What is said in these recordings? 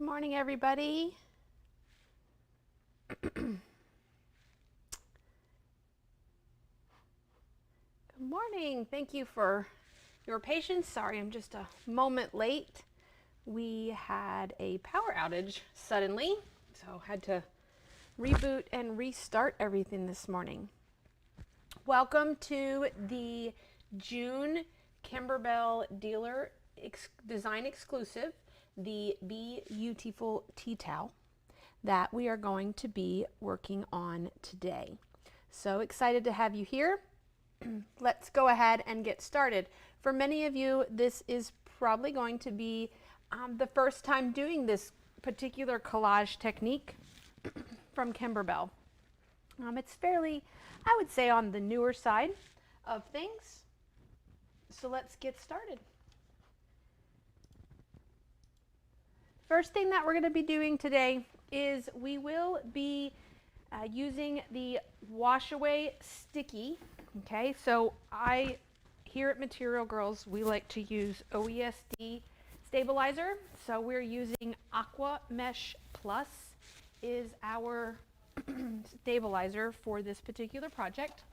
Good morning, everybody. Good morning. Thank you for your patience. Sorry, I'm just a moment late. We had a power outage suddenly, so had to reboot and restart everything this morning. Welcome to the June Kimberbell Dealer Design Exclusive, the Be-Youtiful tea towel that we are going to be working on today. So excited to have you here. Let's go ahead and get started. For many of you, this is probably going to be the first time doing this particular collage technique from Kimberbell. It's fairly, I would say, on the newer side of things. So let's get started. First thing that we're going to be doing today is we will be using the wash away sticky. Okay, so here at Material Girls, we like to use OESD stabilizer. So we're using Aqua Mesh Plus is our stabilizer for this particular project.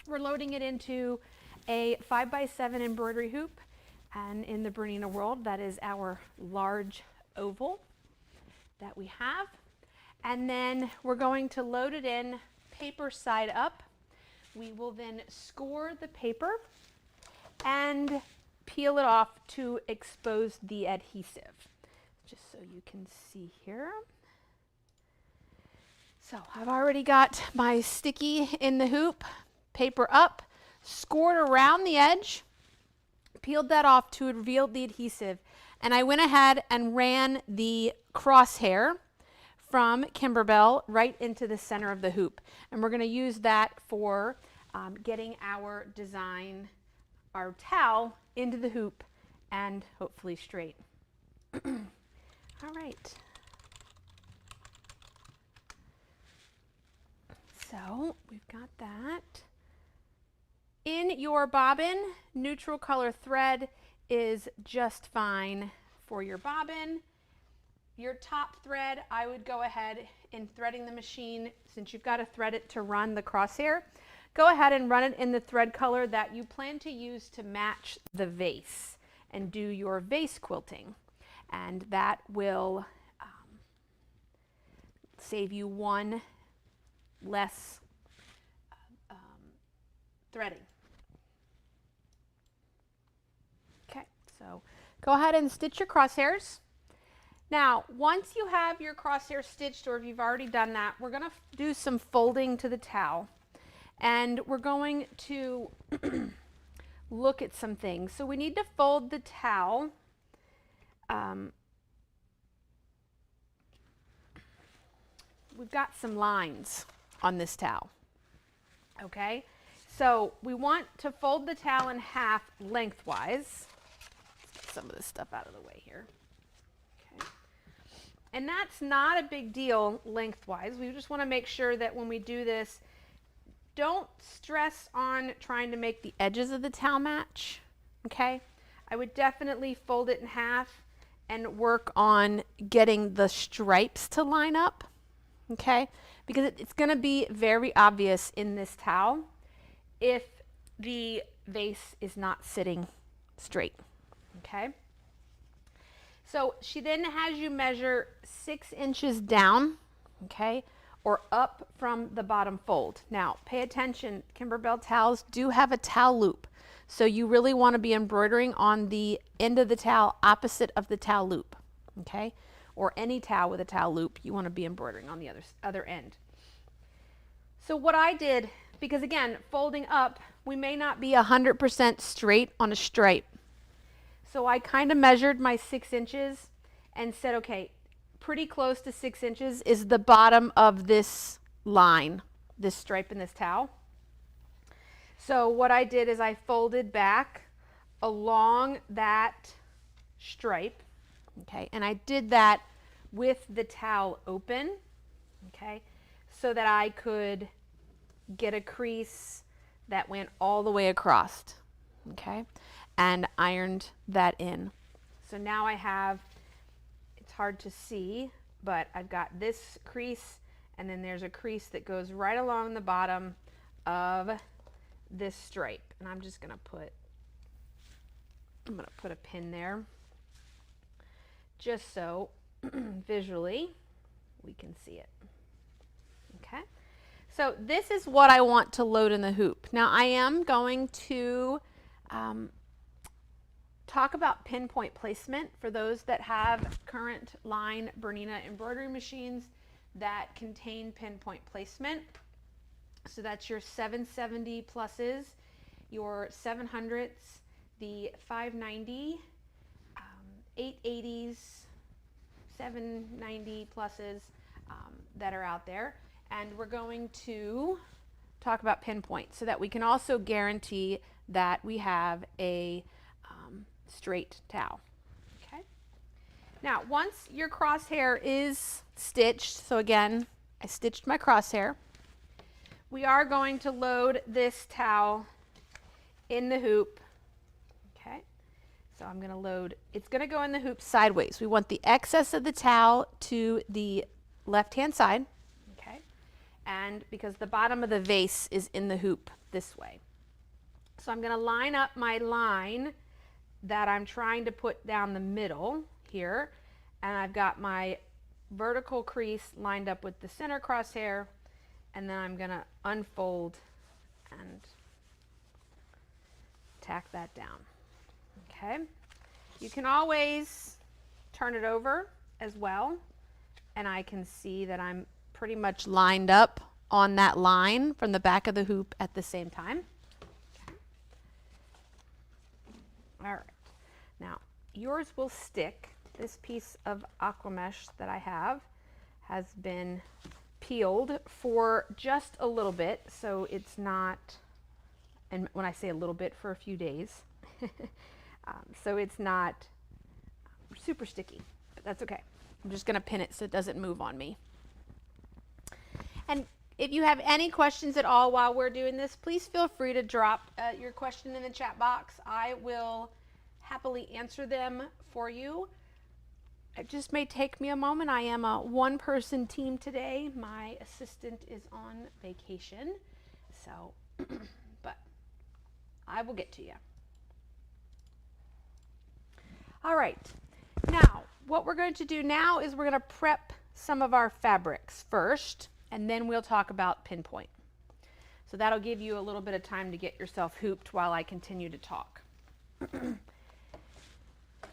We're loading it into a 5x7 embroidery hoop, and in the Bernina world, that is our large oval that we have. And then we're going to load it in paper side up. We will then score the paper and peel it off to expose the adhesive, just so you can see here. So I've already got my sticky in the hoop, paper up, scored around the edge, peeled that off to reveal the adhesive, and I went ahead and ran the crosshair from Kimberbell right into the center of the hoop. And we're going to use that for getting our design, our towel, into the hoop and hopefully straight. All right. So we've got that. In your bobbin, neutral color thread is just fine for your bobbin. Your top thread, I would go ahead in threading the machine, since you've got to thread it to run the crosshair, go ahead and run it in the thread color that you plan to use to match the vase and do your vase quilting. And that will save you one less threading. Okay, so go ahead and stitch your crosshairs. Now, once you have your crosshair stitched, or if you've already done that, we're going to do some folding to the towel. And we're going to look at some things. So we need to fold the towel. We've got some lines on this towel. Okay, so we want to fold the towel in half lengthwise. Let's get some of this stuff out of the way here. And that's not a big deal lengthwise. We just want to make sure that when we do this, don't stress on trying to make the edges of the towel match, okay? I would definitely fold it in half and work on getting the stripes to line up, okay? Because it's going to be very obvious in this towel if the vase is not sitting straight, okay? So she then has you measure 6 inches down, okay, or up from the bottom fold. Now, pay attention, Kimberbell towels do have a towel loop. So you really want to be embroidering on the end of the towel opposite of the towel loop, okay? Or any towel with a towel loop, you want to be embroidering on the other end. So what I did, because again, folding up, we may not be 100% straight on a stripe. So I kind of measured my 6 inches and said, okay, pretty close to 6 inches is the bottom of this line, this stripe in this towel. So what I did is I folded back along that stripe, okay, and I did that with the towel open, okay, so that I could get a crease that went all the way across, okay, and ironed that in. So now I have it's hard to see, but I've got this crease, and then there's a crease that goes right along the bottom of this stripe. And I'm just going to put a pin there just so visually we can see it. Okay. So this is what I want to load in the hoop. Now I am going to talk about pinpoint placement for those that have current line Bernina embroidery machines that contain pinpoint placement. So that's your 770 pluses, your 700s, the 590, 880s, 790 pluses that are out there. And we're going to talk about pinpoint so that we can also guarantee that we have a straight towel. Okay. Now, once your crosshair is stitched, so again, I stitched my crosshair, we are going to load this towel in the hoop. Okay. So I'm going to load, it's going to go in the hoop sideways. We want the excess of the towel to the left-hand side. Okay. And because the bottom of the vase is in the hoop this way. So I'm going to line up my line that I'm trying to put down the middle here, and I've got my vertical crease lined up with the center crosshair, and then I'm going to unfold and tack that down. Okay. You can always turn it over as well, and I can see that I'm pretty much lined up on that line from the back of the hoop at the same time. All right, now yours will stick. This piece of aqua mesh that I have has been peeled for just a little bit, so it's not, and when I say a little bit, for a few days, so it's not super sticky, but that's okay. I'm just gonna pin it so it doesn't move on me. And if you have any questions at all while we're doing this, please feel free to drop your question in the chat box. I will happily answer them for you. It just may take me a moment. I am a one-person team today. My assistant is on vacation, so, but I will get to you. All right, now what we're going to do now is we're going to prep some of our fabrics first, and then we'll talk about pinpoint. So that'll give you a little bit of time to get yourself hooped while I continue to talk.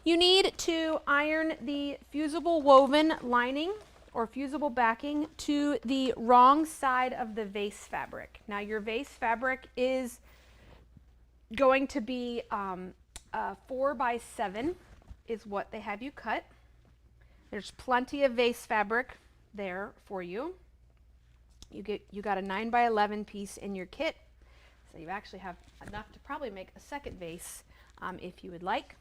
You need to iron the fusible woven lining or fusible backing to the wrong side of the vase fabric. Now your vase fabric is going to be 4x7 is what they have you cut. There's plenty of vase fabric there for you. You got a 9x11 piece in your kit, so you actually have enough to probably make a second vase if you would like.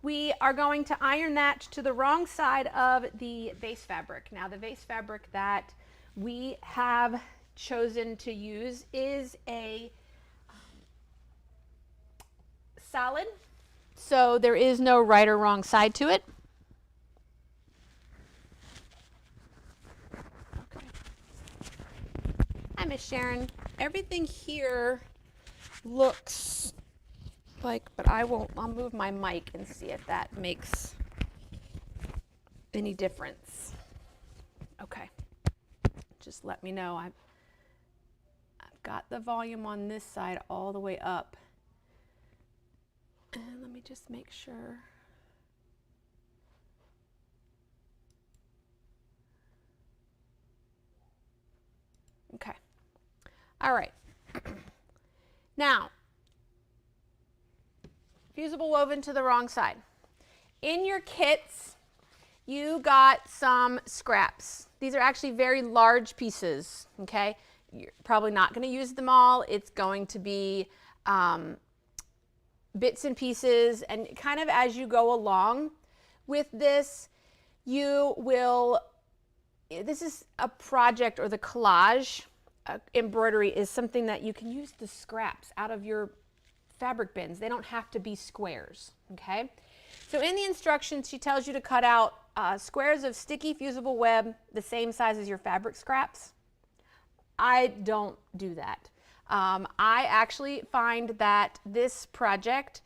We are going to iron that to the wrong side of the vase fabric. Now the vase fabric that we have chosen to use is a solid, so there is no right or wrong side to it. Hi, Miss Sharon. Everything here looks like, but I'll move my mic and see if that makes any difference. Okay. Just let me know. I've got the volume on this side all the way up. And let me just make sure. Okay. All right. Now, fusible woven to the wrong side. In your kits, you got some scraps. These are actually very large pieces, okay? You're probably not going to use them all. It's going to be bits and pieces, and kind of as you go along with this, you will, this is a project, or the collage embroidery is something that you can use the scraps out of your fabric bins. They don't have to be squares, okay? So in the instructions, she tells you to cut out squares of sticky fusible web the same size as your fabric scraps. I don't do that. I actually find that this project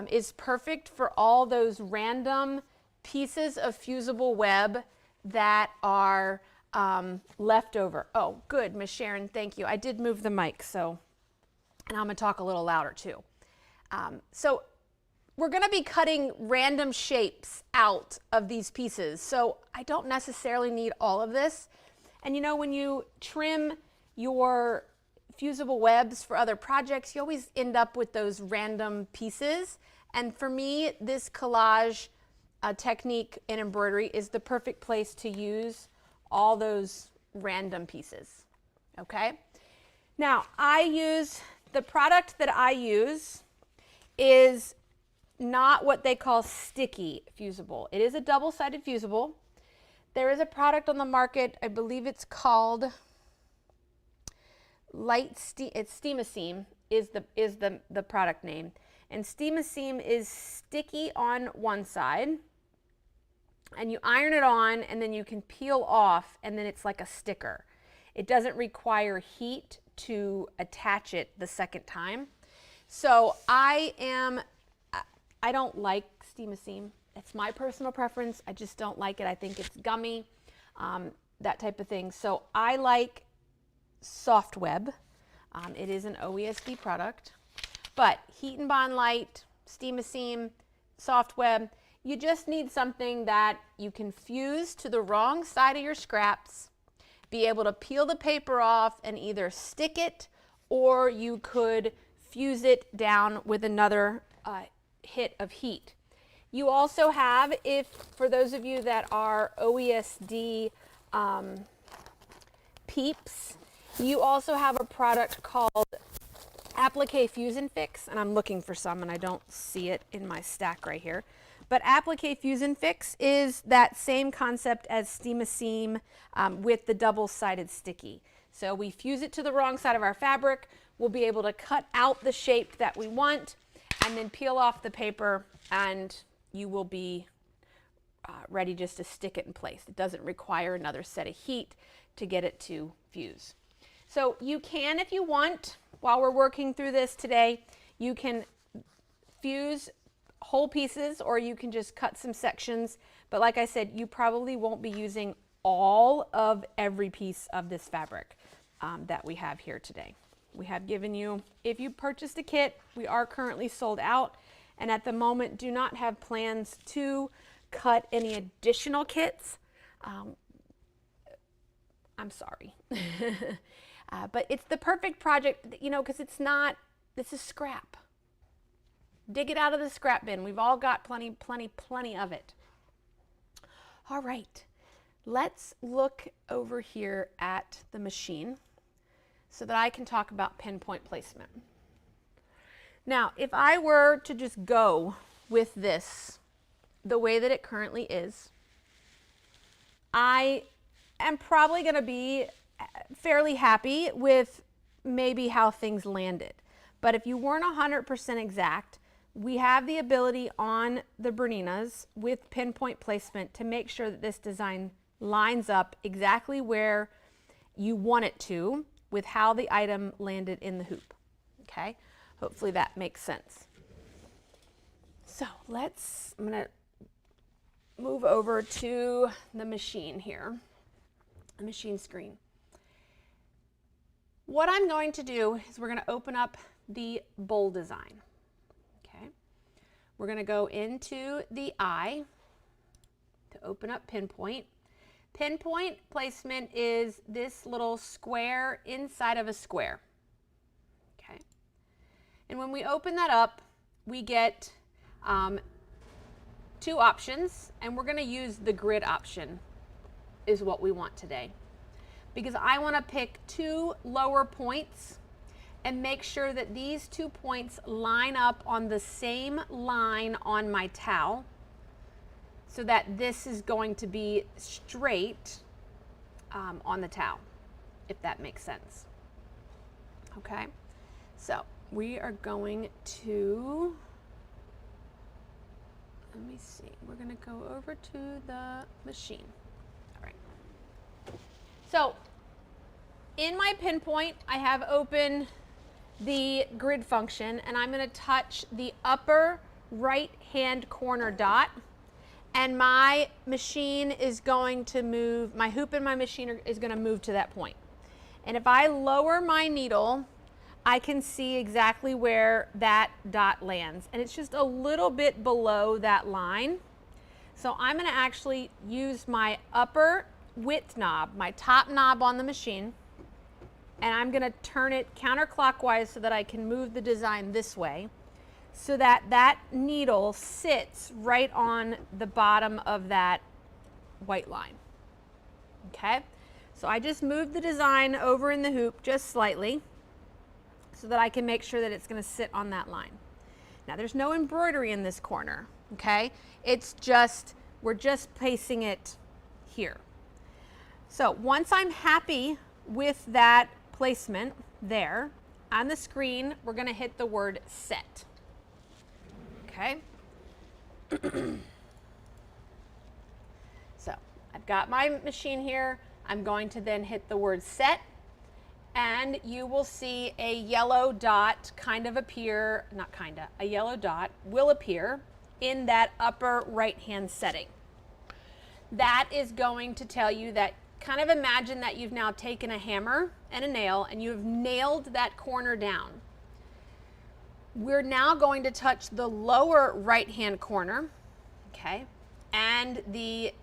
is perfect for all those random pieces of fusible web that are left over. Oh, good, Miss Sharon, thank you. I did move the mic, so, and I'm gonna talk a little louder too. So we're gonna be cutting random shapes out of these pieces, so I don't necessarily need all of this. And you know, when you trim your fusible webs for other projects, you always end up with those random pieces. And for me, this collage technique in embroidery is the perfect place to use all those random pieces, okay? Now, the product that I use is not what they call sticky fusible. It is a double-sided fusible. There is a product on the market, I believe it's called Steam-A-Seam is the product name. And Steam-A-Seam is sticky on one side, and you iron it on, and then you can peel off, and then it's like a sticker. It doesn't require heat to attach it the second time. So I don't like Steam-A-Seam. It's my personal preference. I just don't like it. I think it's gummy, that type of thing. So I like Soft Web. It is an OESD product, but Heat and Bond Light, Steam-A-Seam, Soft Web, you just need something that you can fuse to the wrong side of your scraps, be able to peel the paper off and either stick it, or you could fuse it down with another hit of heat. You also have, for those of you that are OESD peeps, you also have a product called Applique Fuse and Fix, and I'm looking for some and I don't see it in my stack right here. But Applique Fuse and Fix is that same concept as Steam-A-Seam with the double-sided sticky. So we fuse it to the wrong side of our fabric, we'll be able to cut out the shape that we want and then peel off the paper, and you will be ready just to stick it in place. It doesn't require another set of heat to get it to fuse. So you can, if you want, while we're working through this today, you can fuse whole pieces or you can just cut some sections. But like I said, you probably won't be using all of every piece of this fabric that we have here today. We have given you, if you purchased a kit, we are currently sold out, and at the moment do not have plans to cut any additional kits. I'm sorry. But it's the perfect project, you know, because it's not, this is scrap. Dig it out of the scrap bin. We've all got plenty of it. All right, let's look over here at the machine so that I can talk about pinpoint placement. Now, if I were to just go with this the way that it currently is, I am probably going to be fairly happy with maybe how things landed. But if you weren't 100% exact, we have the ability on the Berninas with pinpoint placement to make sure that this design lines up exactly where you want it to with how the item landed in the hoop. Okay, hopefully that makes sense. So I'm gonna move over to the machine here, the machine screen. What I'm going to do is we're going to open up the bowl design. Okay, we're going to go into the eye to open up pinpoint. Pinpoint placement is this little square inside of a square. Okay, and when we open that up, we get two options, and we're going to use the grid option is what we want today, because I want to pick two lower points and make sure that these 2 points line up on the same line on my towel, so that this is going to be straight on the towel, if that makes sense. Okay, so we are going to, let me see. We're going to go over to the machine. All right. So in my pinpoint, I have open the grid function, and I'm going to touch the upper right hand corner dot, and my machine is going to move, my hoop and my machine is going to move to that point. And if I lower my needle, I can see exactly where that dot lands, and it's just a little bit below that line. So I'm going to actually use my upper width knob, my top knob on the machine, and I'm going to turn it counterclockwise so that I can move the design this way, so that that needle sits right on the bottom of that white line. Okay, so I just moved the design over in the hoop just slightly so that I can make sure that it's going to sit on that line. Now there's no embroidery in this corner, okay? It's just, we're just placing it here. So once I'm happy with that placement there, on the screen, we're going to hit the word set. Okay. So I've got my machine here. I'm going to then hit the word set, and you will see a yellow dot kind of appear, not kind of, a yellow dot will appear in that upper right hand setting. That is going to tell you that, kind of imagine that you've now taken a hammer and a nail and you've nailed that corner down. We're now going to touch the lower right hand corner, okay, and the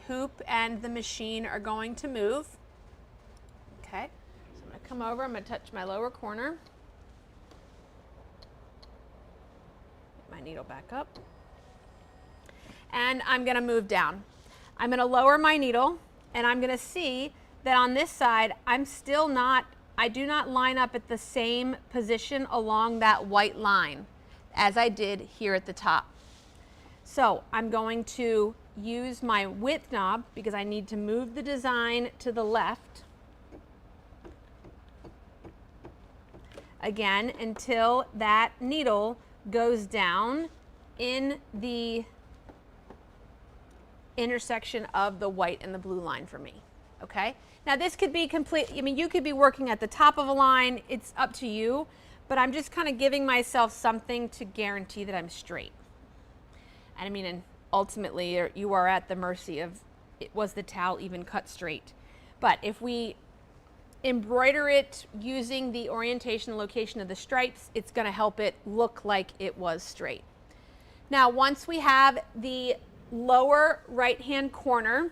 hoop and the machine are going to move. Okay, so I'm going to come over, I'm going to touch my lower corner, get my needle back up, and I'm going to move down. I'm going to lower my needle, and I'm going to see that on this side, I do not line up at the same position along that white line as I did here at the top. So I'm going to use my width knob because I need to move the design to the left. Again, until that needle goes down in the intersection of the white and the blue line for me, okay? Now this could be complete, I mean, you could be working at the top of a line, it's up to you, but I'm just kind of giving myself something to guarantee that I'm straight. And I mean, and ultimately you are at the mercy of, was the towel even cut straight? But if we embroider it using the orientation and location of the stripes, it's going to help it look like it was straight. Now once we have the lower right hand corner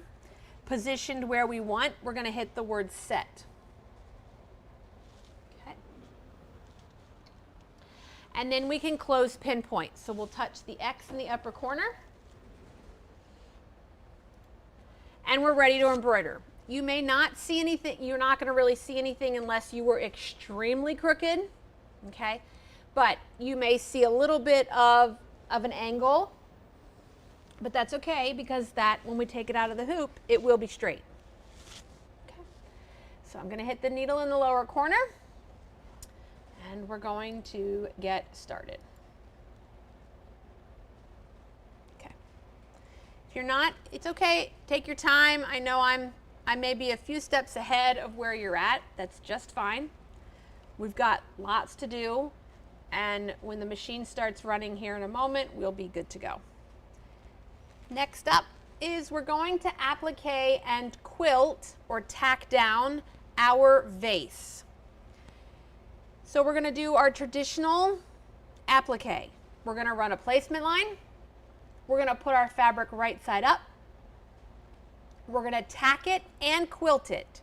positioned where we want, we're going to hit the word set. Okay. And then we can close pinpoint. So we'll touch the X in the upper corner, and we're ready to embroider. You may not see anything, you're not going to really see anything unless you were extremely crooked, okay? But you may see a little bit of an angle, but that's okay because that, when we take it out of the hoop, it will be straight. Okay. So I'm going to hit the needle in the lower corner, and we're going to get started. Okay. If you're not, it's okay. Take your time. I know I may be a few steps ahead of where you're at. That's just fine. We've got lots to do, and when the machine starts running here in a moment, we'll be good to go. Next up is we're going to applique and quilt or tack down our vase. So we're going to do our traditional applique. We're going to run a placement line. We're going to put our fabric right side up. We're going to tack it and quilt it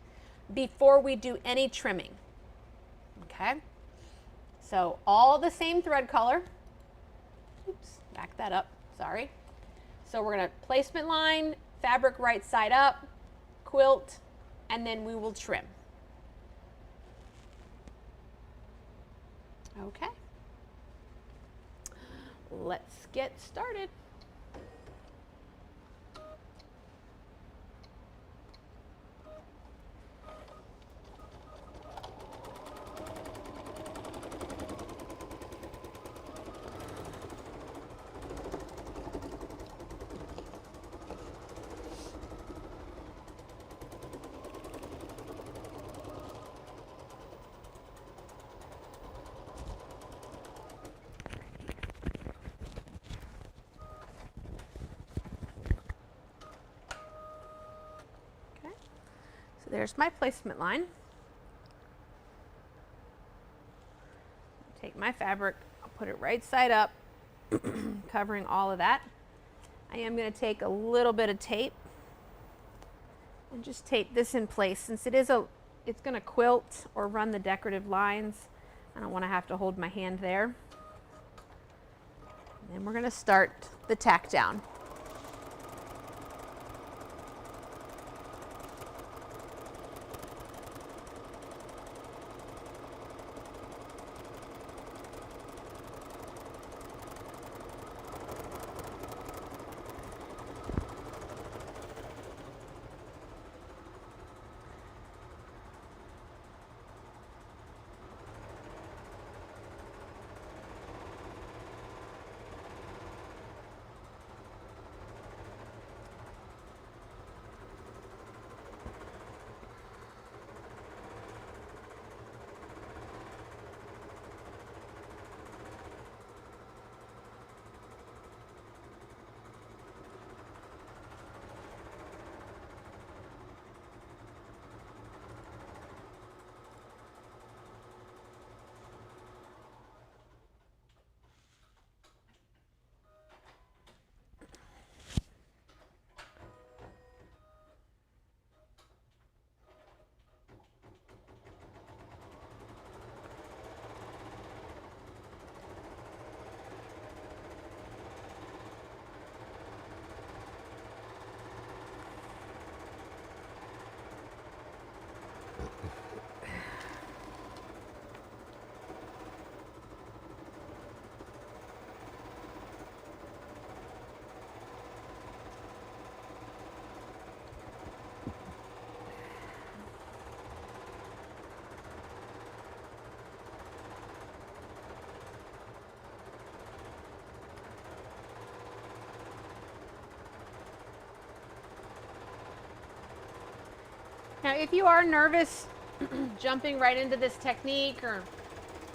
before we do any trimming. Okay? So all the same thread color. Oops, back that up, sorry. So we're going to placement line, fabric right side up, quilt, and then we will trim. Okay. Let's get started. there's my placement line. Take my fabric, I'll put it right side up, covering all of that. I am going to take a little bit of tape and just tape this in place. Since it's going to quilt or run the decorative lines, I don't want to have to hold my hand there. And then we're going to start the tack down. Now, if you are nervous jumping right into this technique, or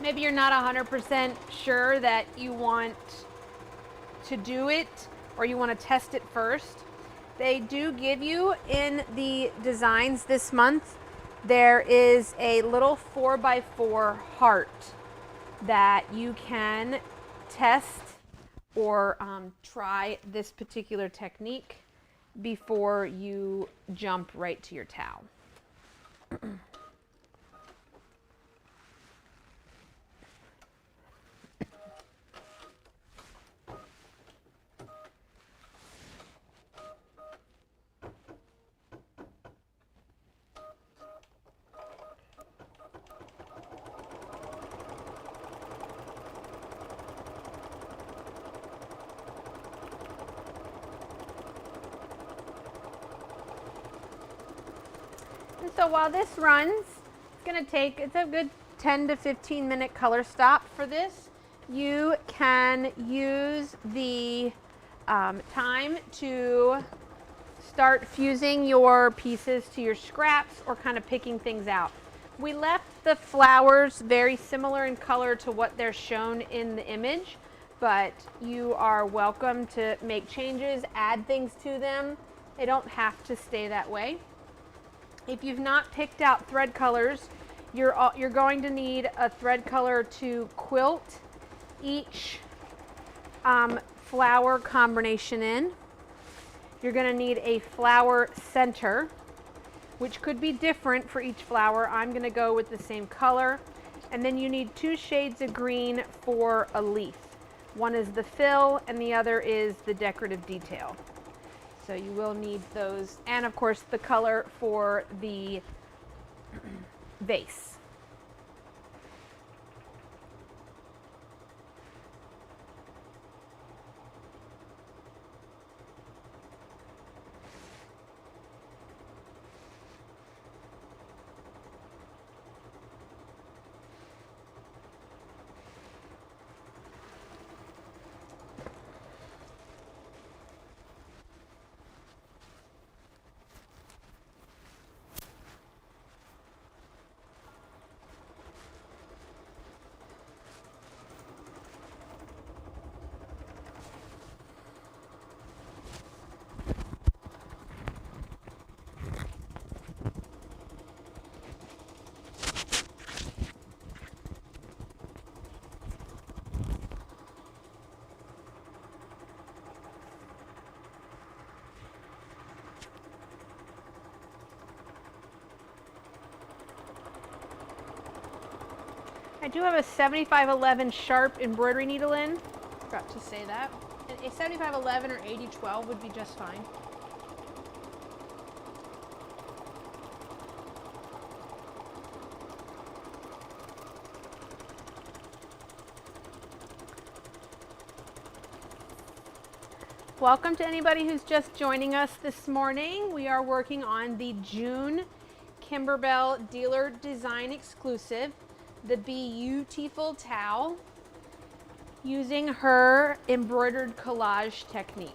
maybe you're not 100% sure that you want to do it, or you want to test it first, they do give you in the designs this month, there is a little 4x4 heart that you can test or try this particular technique before you jump right to your towel. And so while this runs, it's a good 10 to 15 minute color stop for this. You can use the time to start fusing your pieces to your scraps or kind of picking things out. We left the flowers very similar in color to what they're shown in the image, but you are welcome to make changes, add things to them. They don't have to stay that way. If you've not picked out thread colors, you're going to need a thread color to quilt each flower combination in. You're going to need a flower center, which could be different for each flower. I'm going to go with the same color. And then you need 2 shades of green for a leaf. One is the fill and the other is the decorative detail. So you will need those, and of course the color for the vase. I do have a 7511 sharp embroidery needle in. Forgot to say that. And a 7511 or 8012 would be just fine. Welcome to anybody who's just joining us this morning. We are working on the June Kimberbell Dealer Design Exclusive, the Be-Youtiful towel, using her embroidered collage technique.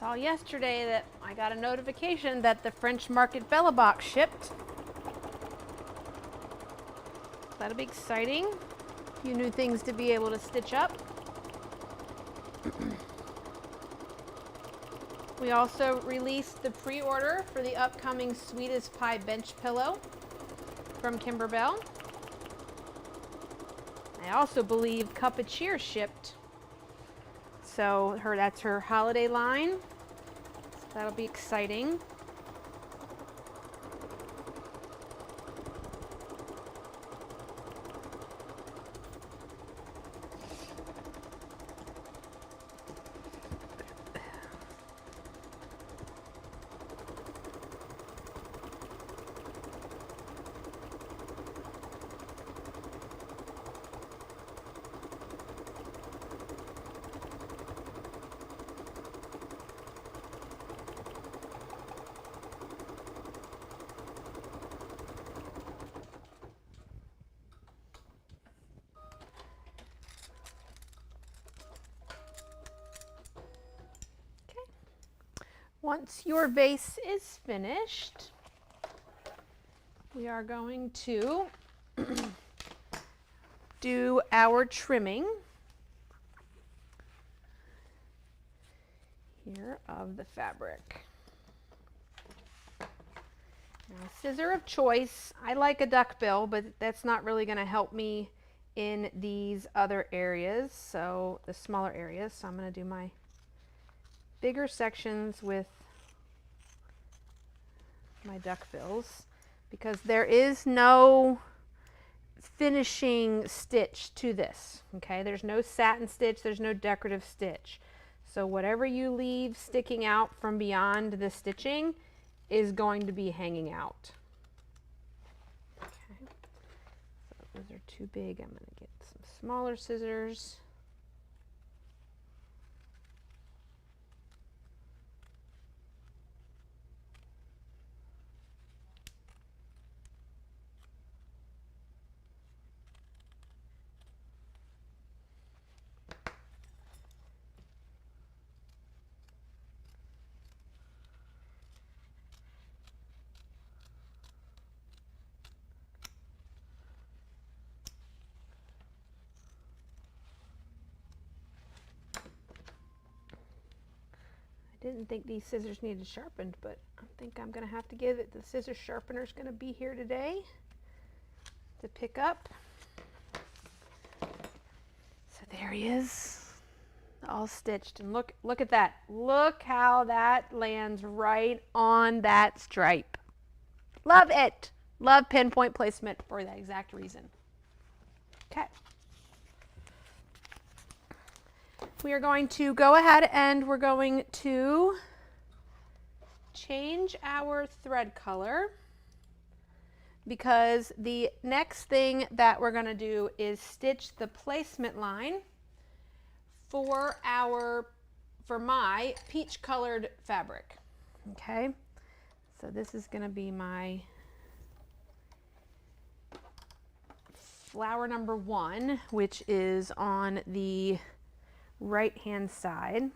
Saw yesterday that I got a notification that the French Market Bella box shipped. That'll be exciting. A few new things to be able to stitch up. We also released the pre-order for the upcoming Sweet as Pie bench pillow from Kimberbell. I also believe Cup of Cheer shipped. So that's her holiday line. So that'll be exciting. Once your vase is finished, we are going to do our trimming here of the fabric. Now, scissor of choice, I like a duckbill, but that's not really going to help me in these other areas, so the smaller areas. So I'm going to do my bigger sections with my duckbills because there is no finishing stitch to this, okay? There's no satin stitch, there's no decorative stitch. So whatever you leave sticking out from beyond the stitching is going to be hanging out. Okay, so those are too big. I'm going to get some smaller scissors. Didn't think these scissors needed sharpened, but I think I'm going to have to give it. The scissor sharpener is going to be here today to pick up. So there he is, all stitched. And look at that. Look how that lands right on that stripe. Love it. Love pinpoint placement for that exact reason. Okay. We are going to go ahead and we're going to change our thread color, because the next thing that we're going to do is stitch the placement line for my peach colored fabric. Okay, so this is going to be my flower number 1, which is on the right hand side.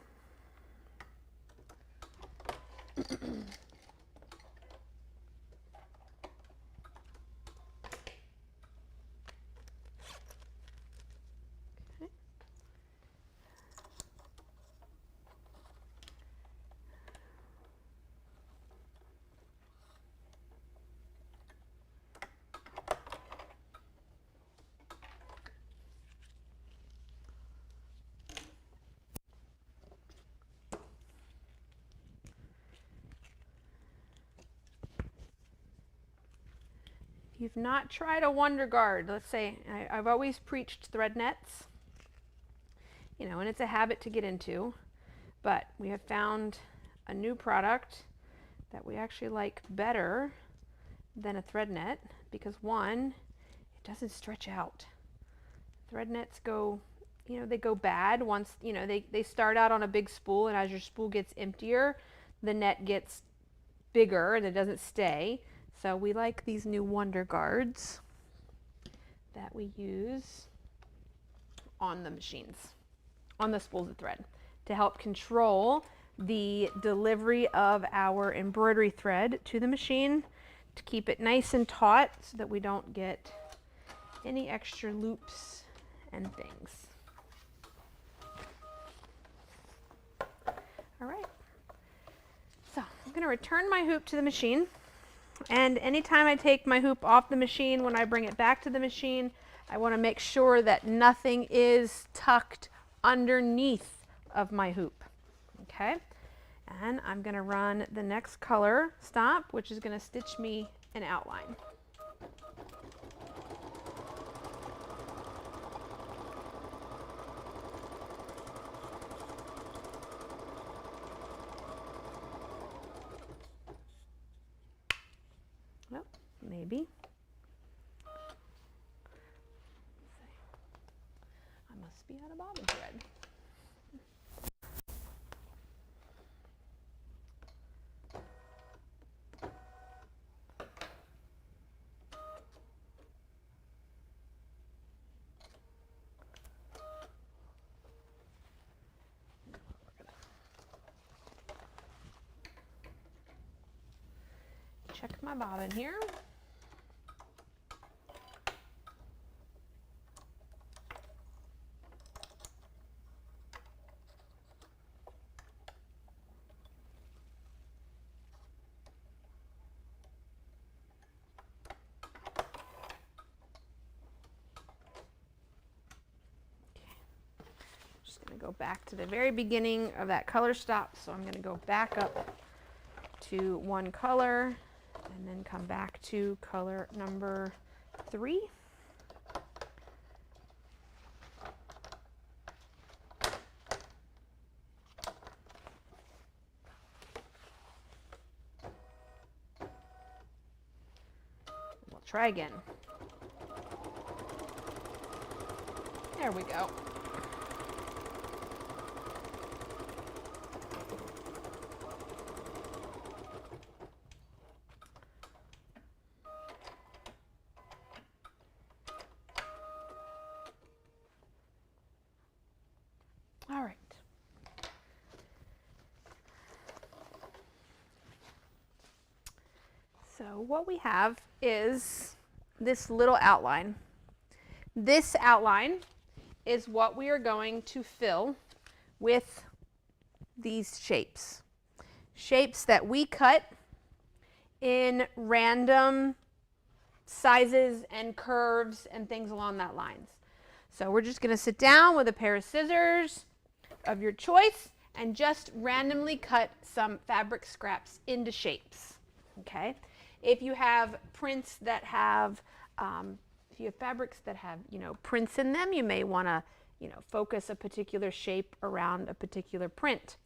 You've not tried a Wonder Guard. Let's say I've always preached thread nets, you know, and it's a habit to get into, but we have found a new product that we actually like better than a thread net, because one, it doesn't stretch out. Thread nets go, you know, they go bad once, you know, they start out on a big spool, and as your spool gets emptier, the net gets bigger and it doesn't stay. So we like these new Wonder Guards that we use on the machines, on the spools of thread, to help control the delivery of our embroidery thread to the machine, to keep it nice and taut so that we don't get any extra loops and things. All right, so I'm going to return my hoop to the machine. And anytime I take my hoop off the machine, when I bring it back to the machine, I want to make sure that nothing is tucked underneath of my hoop. Okay, and I'm going to run the next color stop, which is going to stitch me an outline. Well, maybe. I must be out of bobbin thread. Check my bobbin here. Just going to go back to the very beginning of that color stop. So I'm going to go back up to one color and then come back to color number 3. Try again. There we go. All right. So what we have is this little outline. This outline is what we are going to fill with these shapes. Shapes that we cut in random sizes and curves and things along that lines. So we're just going to sit down with a pair of scissors of your choice and just randomly cut some fabric scraps into shapes. Okay? If you have prints that have, if you have fabrics that have, prints in them, you may want to, focus a particular shape around a particular print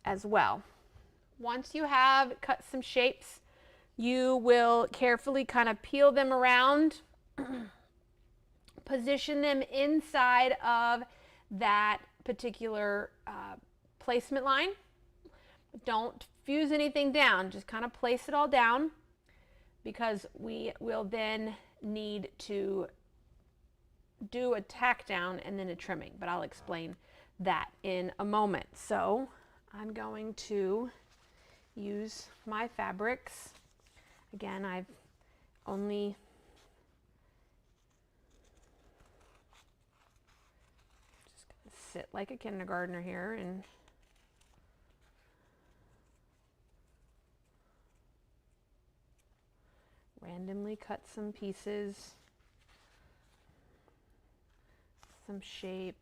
as well. Once you have cut some shapes, you will carefully kind of peel them around, position them inside of that particular placement line. Don't fuse anything down, just kind of place it all down, because we will then need to do a tack down and then a trimming, but I'll explain that in a moment. So I'm going to use my fabrics. Again, I've only just gonna sit like a kindergartner here and randomly cut some pieces, some shapes.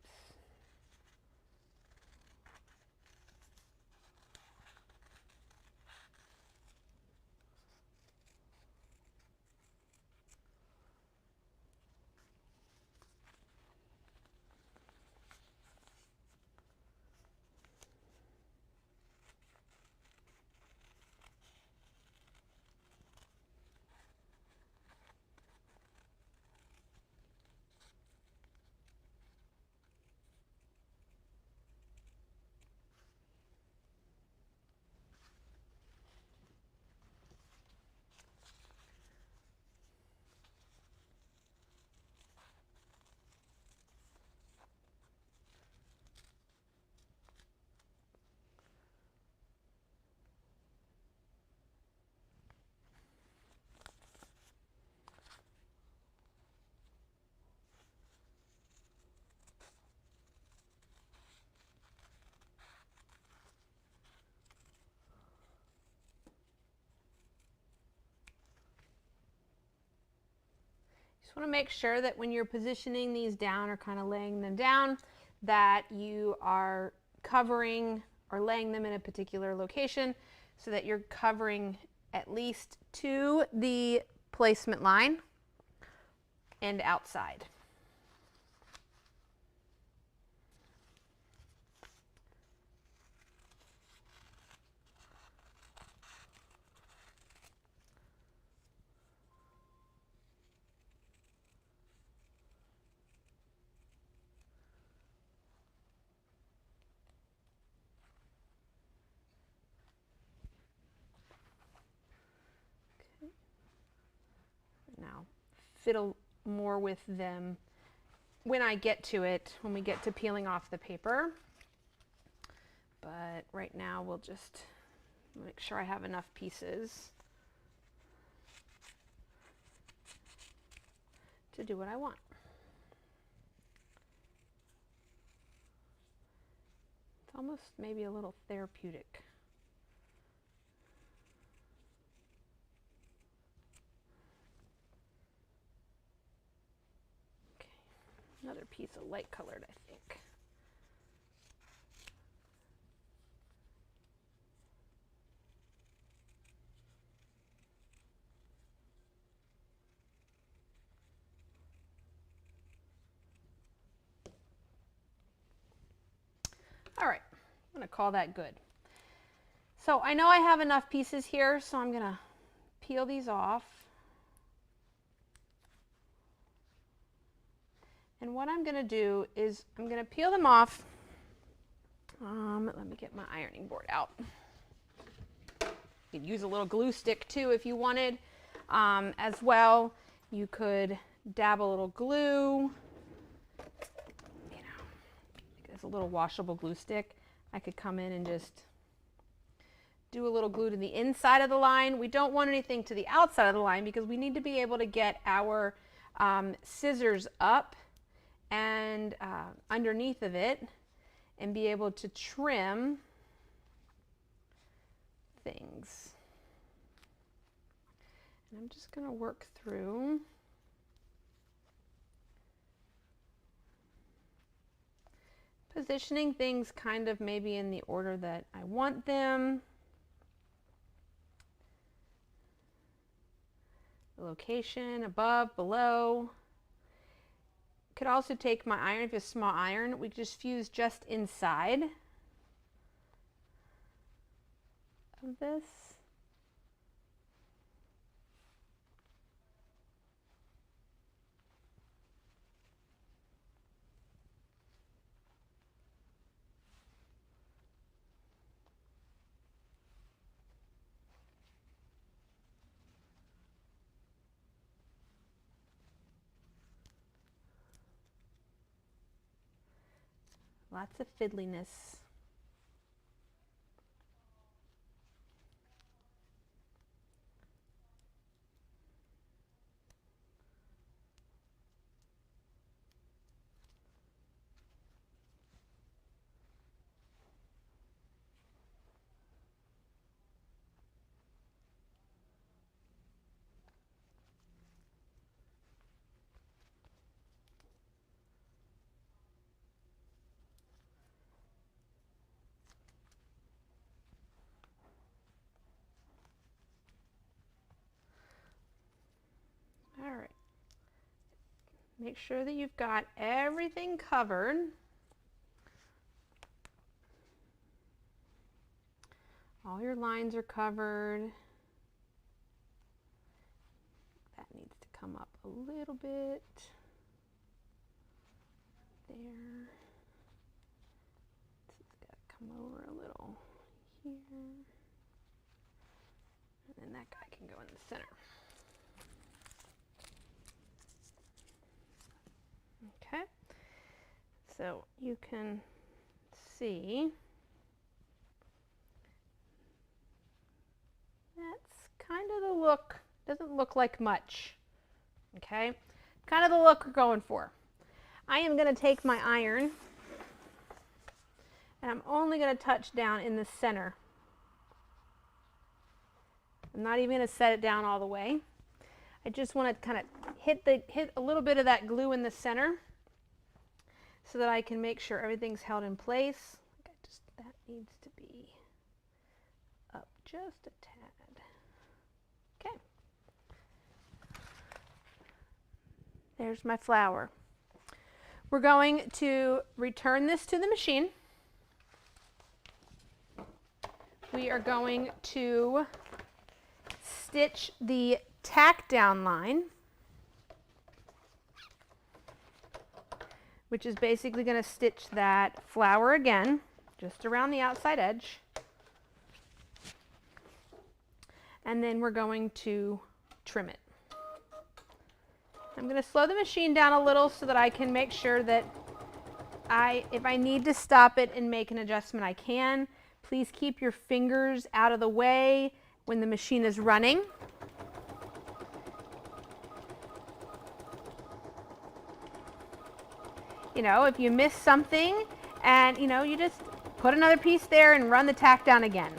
Just want to make sure that when you're positioning these down or kind of laying them down, that you are covering or laying them in a particular location so that you're covering at least to the placement line and outside. Now, fiddle more with them when I get to it, when we get to peeling off the paper. But right now we'll just make sure I have enough pieces to do what I want. It's almost maybe a little therapeutic. Another piece of light colored, I think. All right, I'm going to call that good. So I know I have enough pieces here, so I'm going to peel these off. And what I'm going to do is I'm going to peel them off. Let me get my ironing board out. You could use a little glue stick too if you wanted as well. You could dab a little glue. You know, it's a little washable glue stick. I could come in and just do a little glue to the inside of the line. We don't want anything to the outside of the line because we need to be able to get our scissors up and underneath of it and be able to trim things. And I'm just going to work through positioning things kind of maybe in the order that I want them. The location, above, below. Could also take my iron, if it's a small iron, we just fuse just inside of this. Lots of fiddliness. All right. Make sure that you've got everything covered. All your lines are covered. That needs to come up a little bit. There. This has got to come over a little here. And then that guy can go in the center. Okay. So you can see that's kind of the look. Doesn't look like much. Okay. Kind of the look we're going for. I am going to take my iron and I'm only going to touch down in the center. I'm not even going to set it down all the way. I just want to kind of hit a little bit of that glue in the center so that I can make sure everything's held in place. That needs to be up just a tad. Okay. There's my flower. We're going to return this to the machine. We are going to stitch the tack down line, which is basically going to stitch that flower again, just around the outside edge. And then we're going to trim it. I'm going to slow the machine down a little so that I can make sure that if I need to stop it and make an adjustment, I can. Please keep your fingers out of the way when the machine is running. You know, if you miss something and, you know, you just put another piece there and run the tack down again.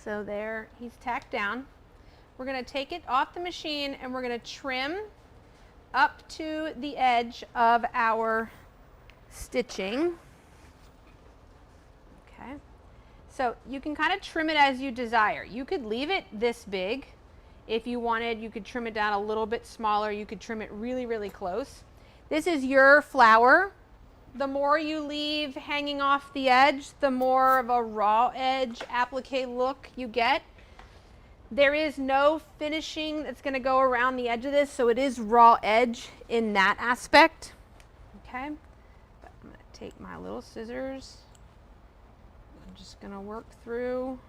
So there, he's tacked down. We're going to take it off the machine and we're going to trim up to the edge of our stitching. Okay, so you can kind of trim it as you desire. You could leave it this big. If you wanted, you could trim it down a little bit smaller. You could trim it really, really close. This is your flower. The more you leave hanging off the edge, the more of a raw edge applique look you get. There is no finishing that's going to go around the edge of this, so it is raw edge in that aspect. Okay, but I'm going to take my little scissors. I'm just going to work through.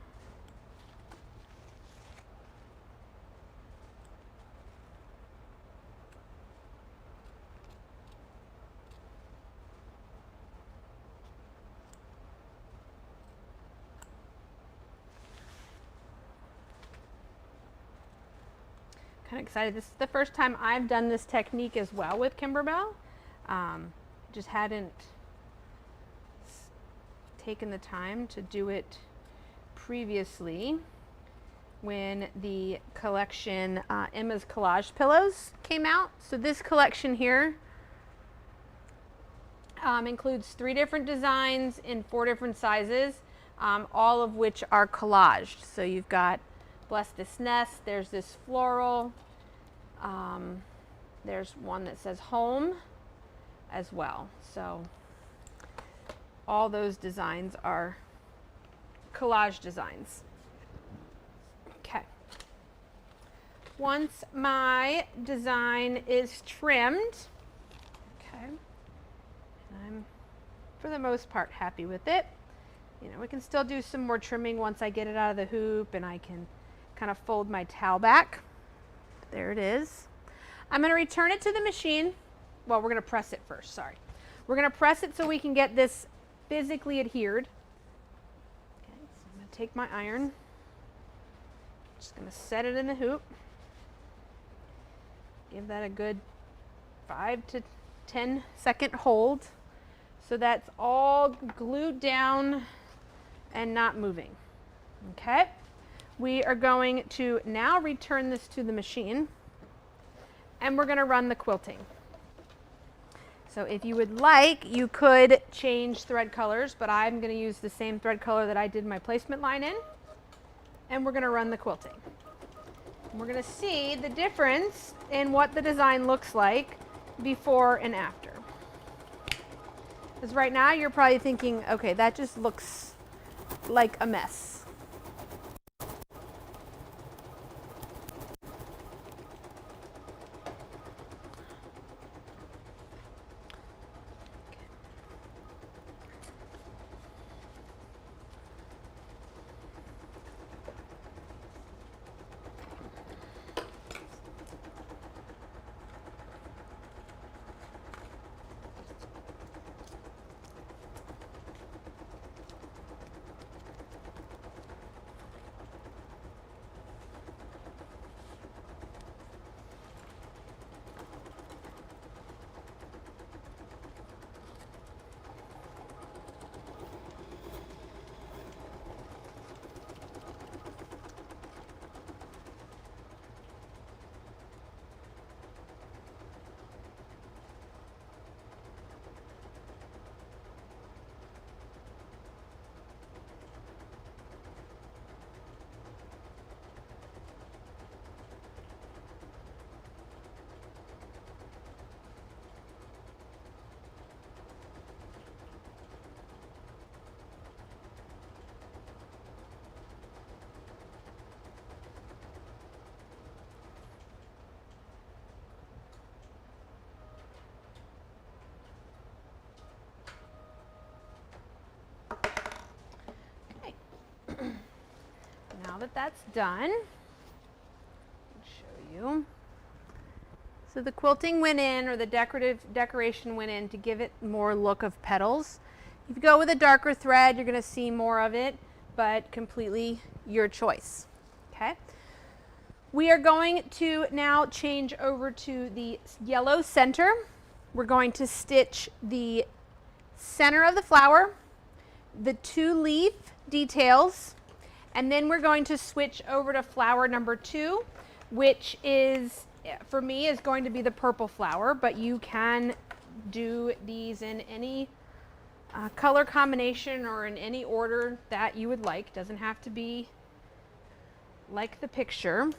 Kind of excited. This is the first time I've done this technique as well with Kimberbell. Just hadn't taken the time to do it previously when the collection Emma's Collage Pillows came out. So this collection here includes 3 different designs in 4 different sizes, all of which are collaged. So you've got Bless This Nest, there's this floral, there's one that says home as well. So all those designs are collage designs. Okay. Once my design is trimmed, okay, and I'm for the most part happy with it. You know, we can still do some more trimming once I get it out of the hoop and I can kind of fold my towel back. There it is. I'm going to return it to the machine. Well, we're going to press it first, sorry. We're going to press it so we can get this physically adhered. Okay, so I'm going to take my iron. Just going to set it in the hoop. Give that a good 5 to 10 second hold. So that's all glued down and not moving. Okay. We are going to now return this to the machine and we're going to run the quilting. So if you would like, you could change thread colors, but I'm going to use the same thread color that I did my placement line in, and we're going to run the quilting. And we're going to see the difference in what the design looks like before and after. Because right now you're probably thinking, okay, that just looks like a mess. Now that that's done, I'll show you. So the quilting went in, or the decoration went in to give it more look of petals. If you go with a darker thread, you're going to see more of it, but completely your choice. Okay. We are going to now change over to the yellow center. We're going to stitch the center of the flower, the 2 leaf details, and then we're going to switch over to flower number 2, which is for me is going to be the purple flower, but you can do these in any color combination or in any order that you would like. Doesn't have to be like the picture.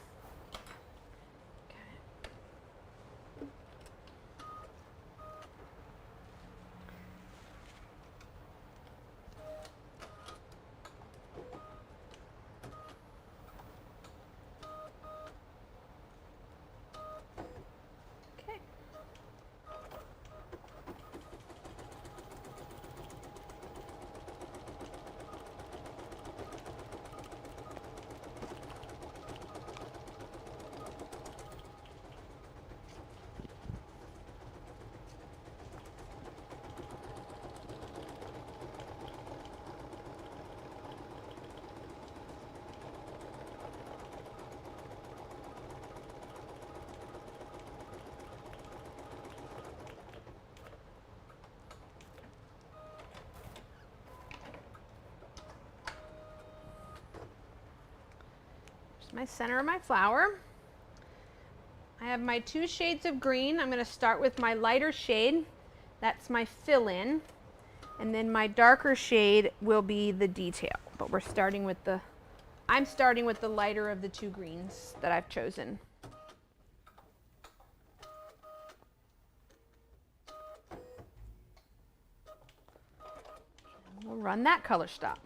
My center of my flower. I have my 2 shades of green. I'm going to start with my lighter shade. That's my fill-in. And then my darker shade will be the detail. But we're starting with I'm starting with the lighter of the 2 greens that I've chosen. We'll run that color stop.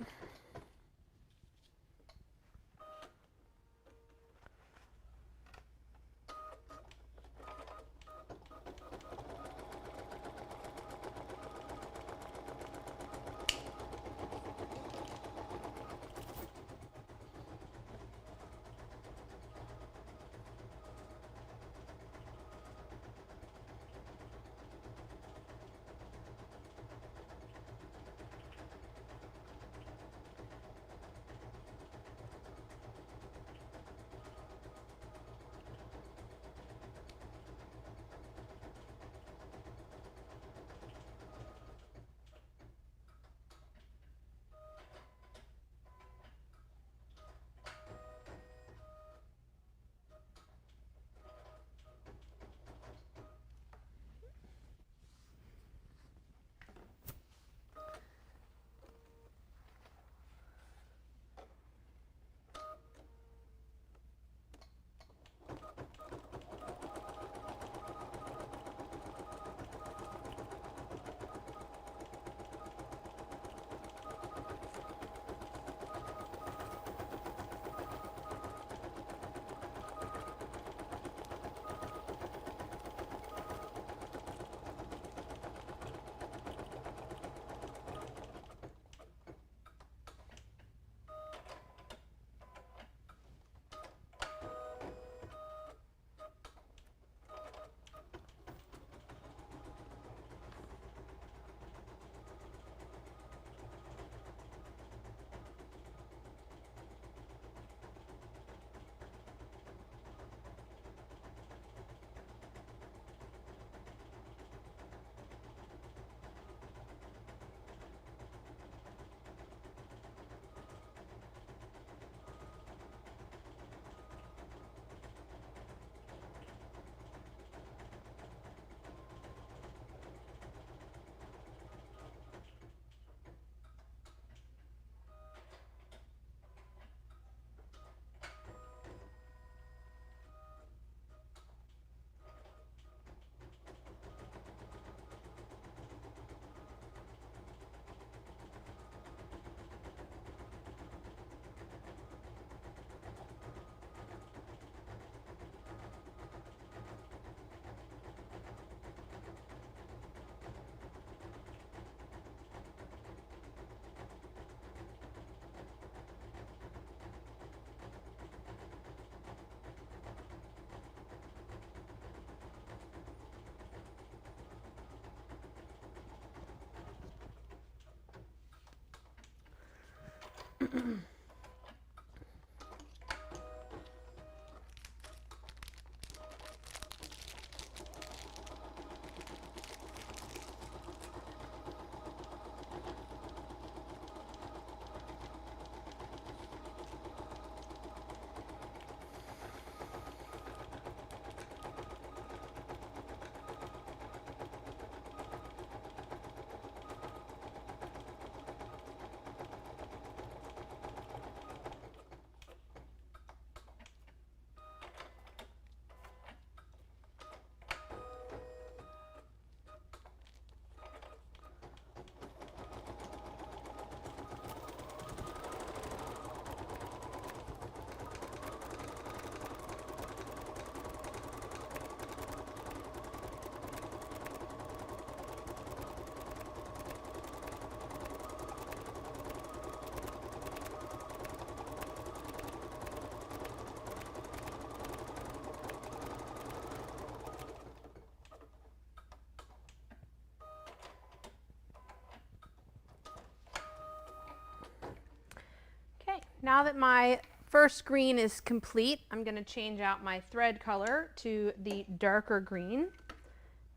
Now that my first green is complete, I'm going to change out my thread color to the darker green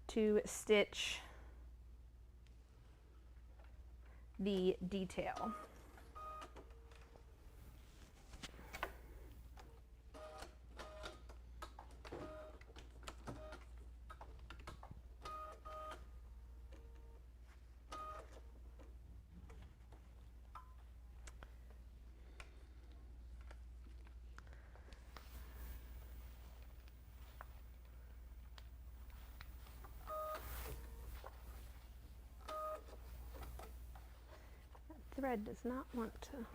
to stitch the detail. Thread does not want to.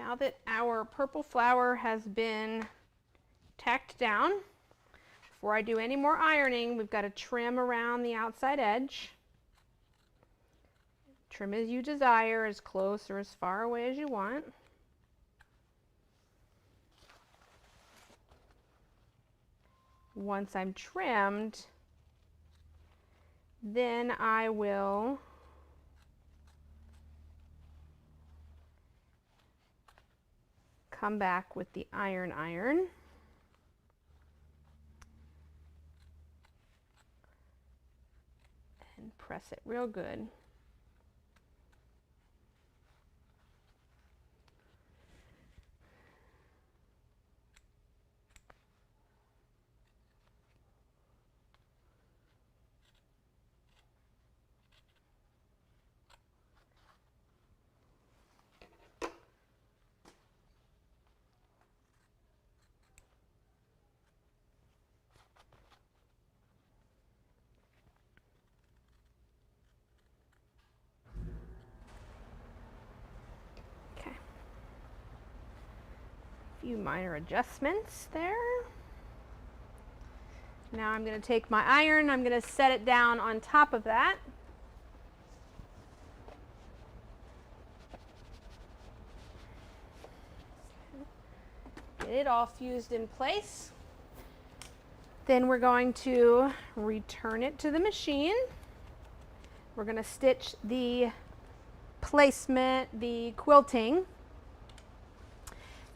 Now that our purple flour has been tacked down, before I do any more ironing, we've got to trim around the outside edge. Trim as you desire, as close or as far away as you want. Once I'm trimmed, then I will come back with the iron and press it real good. Few minor adjustments there. Now I'm going to take my iron, I'm going to set it down on top of that. Get it all fused in place. Then we're going to return it to the machine. We're going to stitch the placement, the quilting.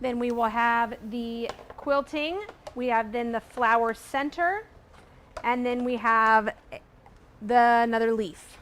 Then we will have the quilting, we have then the flower center, and then we have another leaf.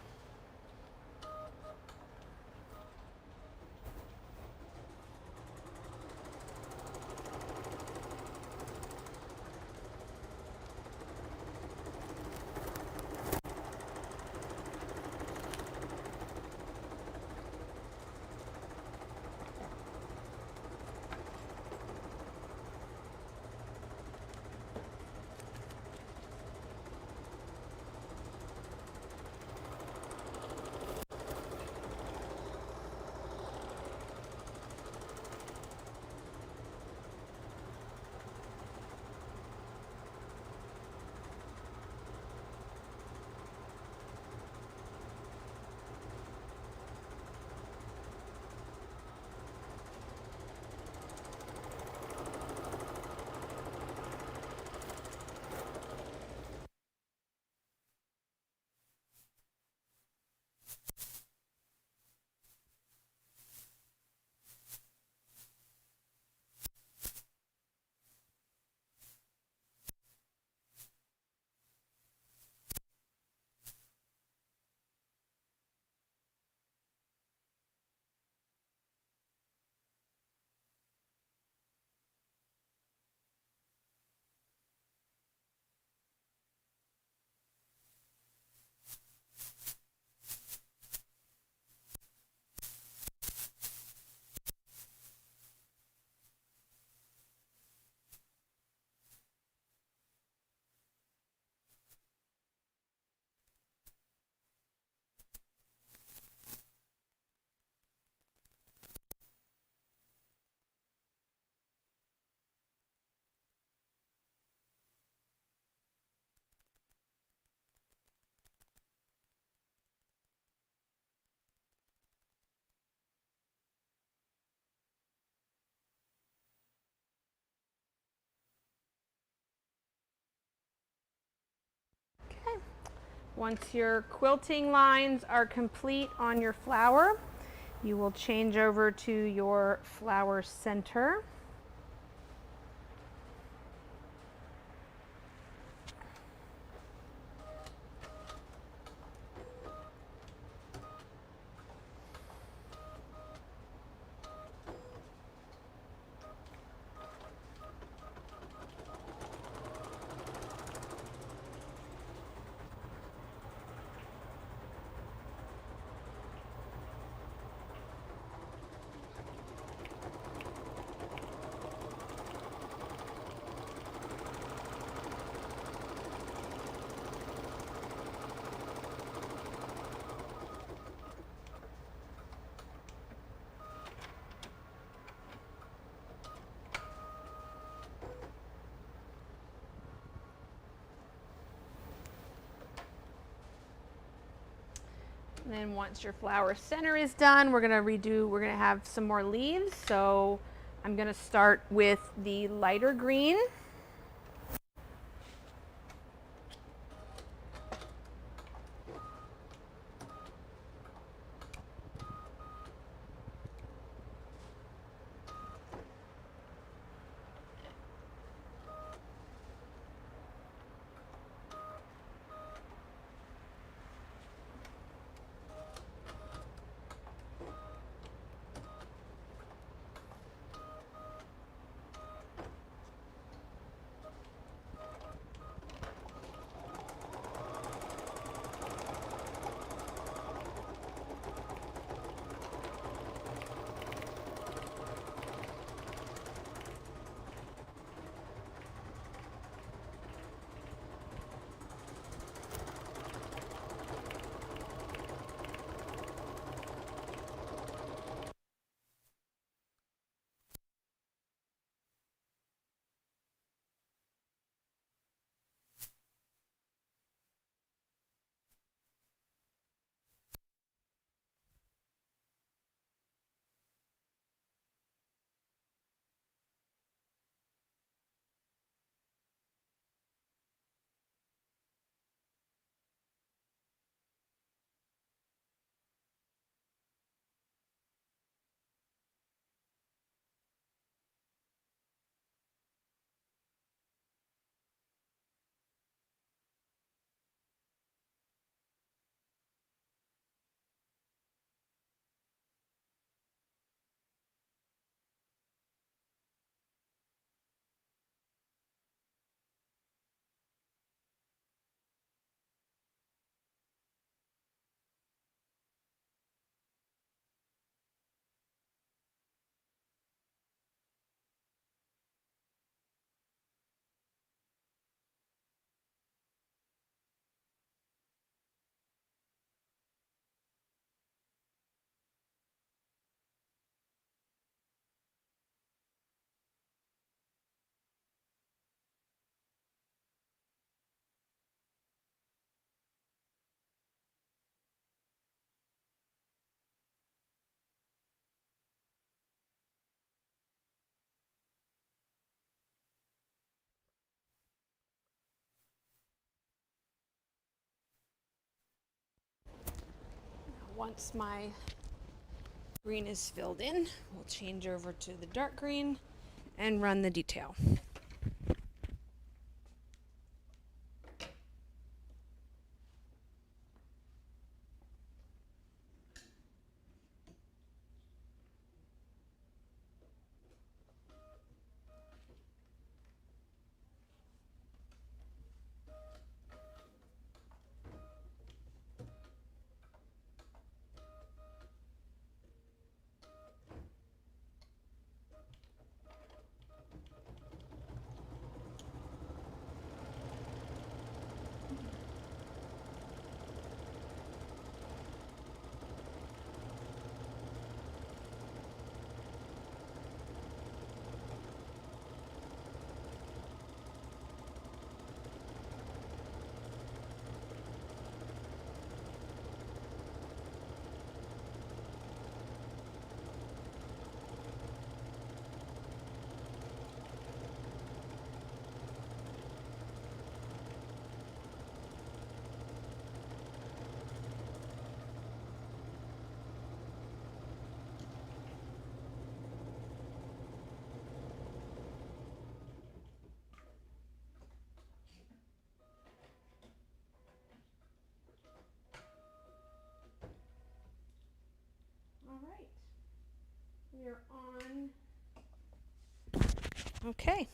Once your quilting lines are complete on your flower, you will change over to your flower center. then once your flower center is done, we're gonna have some more leaves. So I'm gonna start with the lighter green. Once my green is filled in, we'll change over to the dark green and run the detail. All right, we are on. Okay,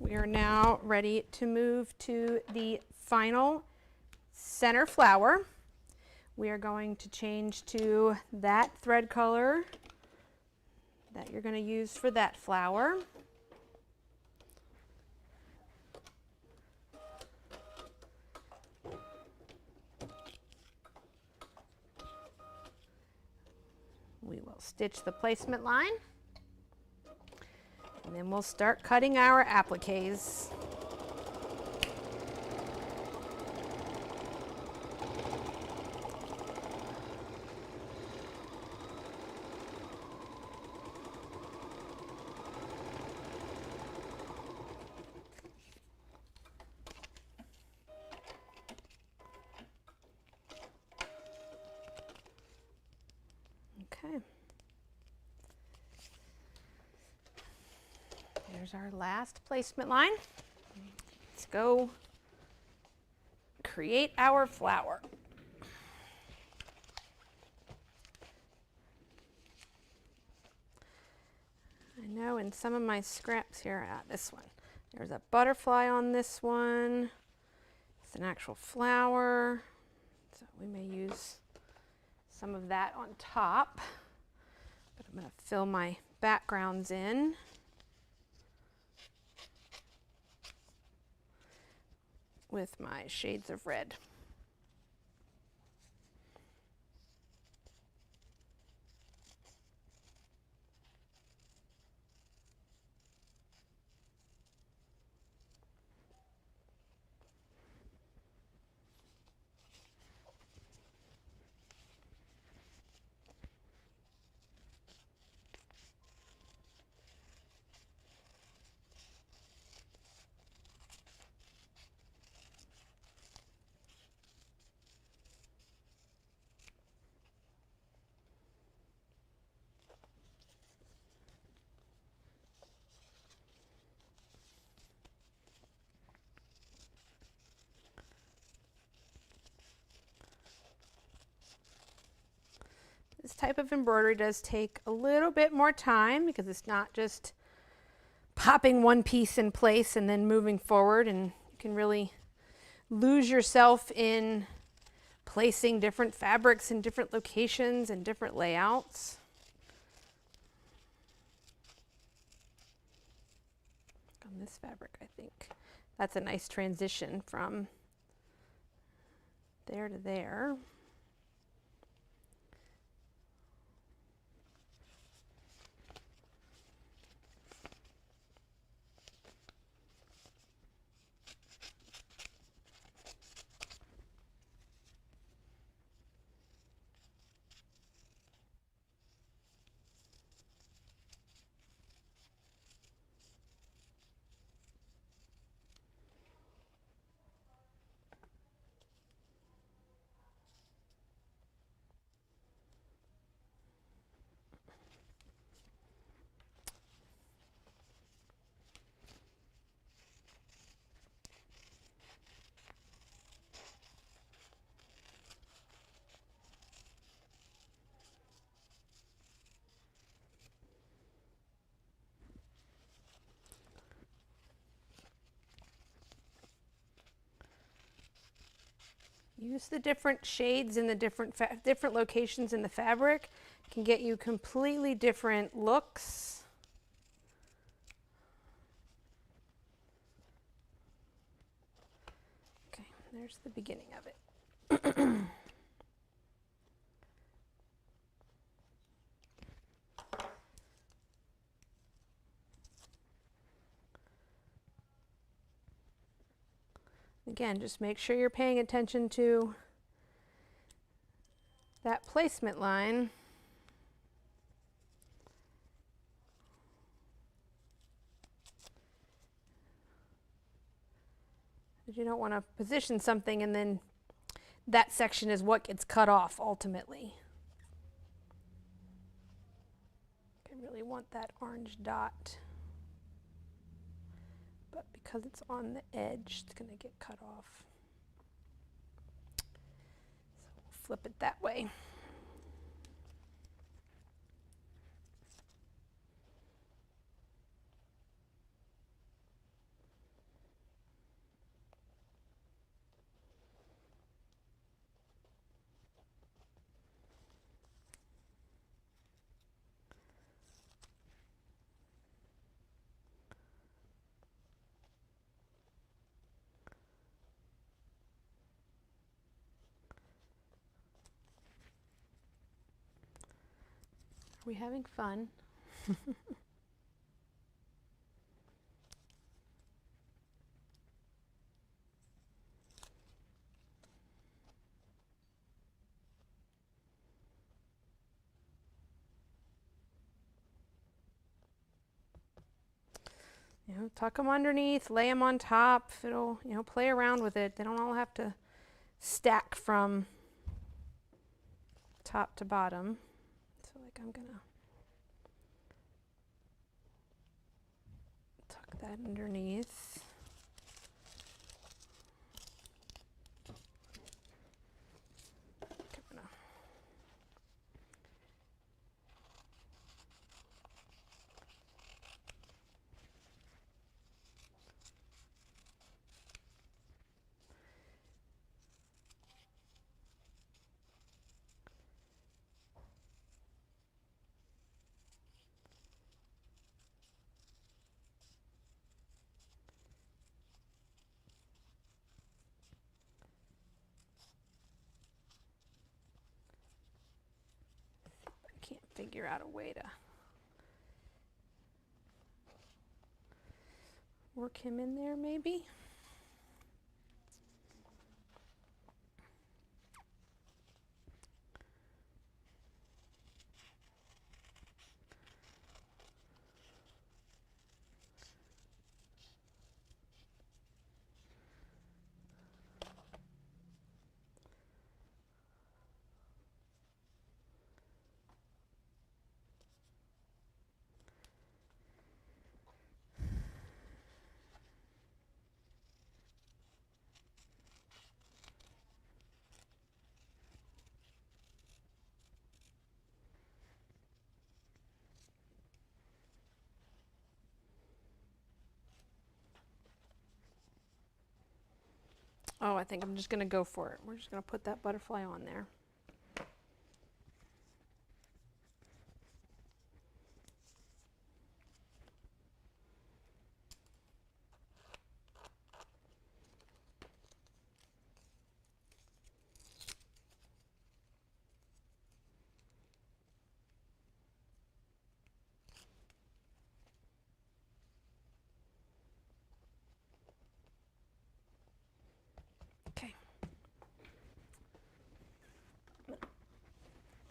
we are now ready to move to the final center flower. We are going to change to that thread color that you're going to use for that flower. We will stitch the placement line, and then we'll start cutting our appliques. There's our last placement line. Let's go create our flower. I know in some of my scraps here, this one, there's a butterfly on this one. It's an actual flower, so we may use some of that on top, but I'm going to fill my backgrounds in. With my shades of red. This type of embroidery does take a little bit more time because it's not just popping one piece in place and then moving forward, and you can really lose yourself in placing different fabrics in different locations and different layouts. On this fabric, I think that's a nice transition from there to there. Use the different shades in the different locations in the fabric. It can get you completely different looks. Okay, there's the beginning of it. Again, just make sure you're paying attention to that placement line. You don't want to position something and then that section is what gets cut off ultimately. I really want that orange dot. But because it's on the edge, it's going to get cut off. So we'll flip it that way. Are we having fun? You know, tuck them underneath, lay them on top. It'll, you know, play around with it. They don't all have to stack from top to bottom. So like I'm gonna tuck that underneath. Can't figure out a way to work him in there maybe. Oh, I think I'm just going to go for it. We're just going to put that butterfly on there. Okay.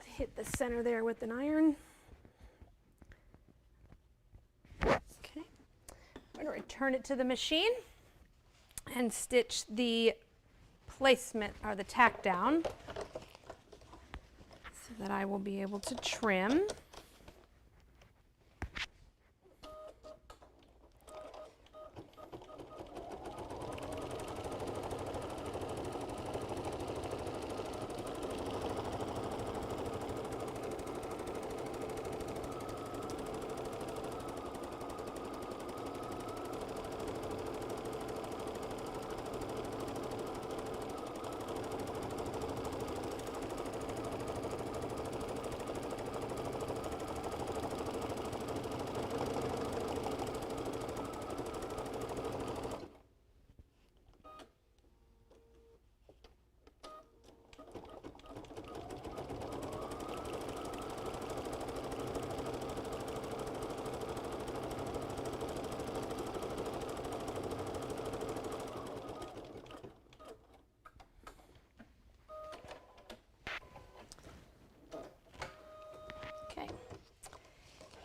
Hit the center there with an iron. Okay. I'm going to return it to the machine and stitch the placement or the tack down so that I will be able to trim.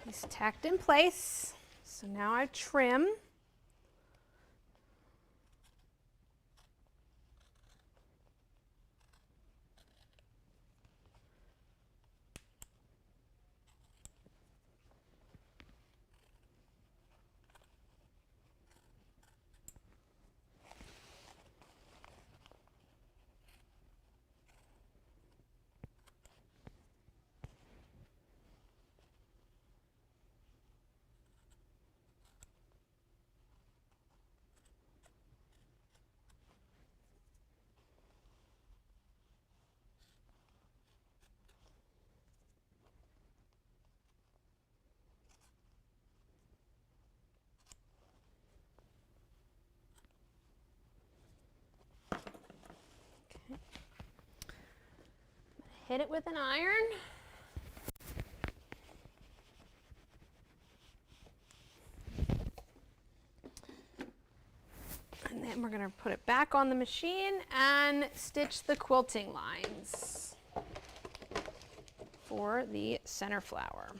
He's tacked in place, so now I trim. Hit it with an iron. And then we're going to put it back on the machine and stitch the quilting lines for the center flower.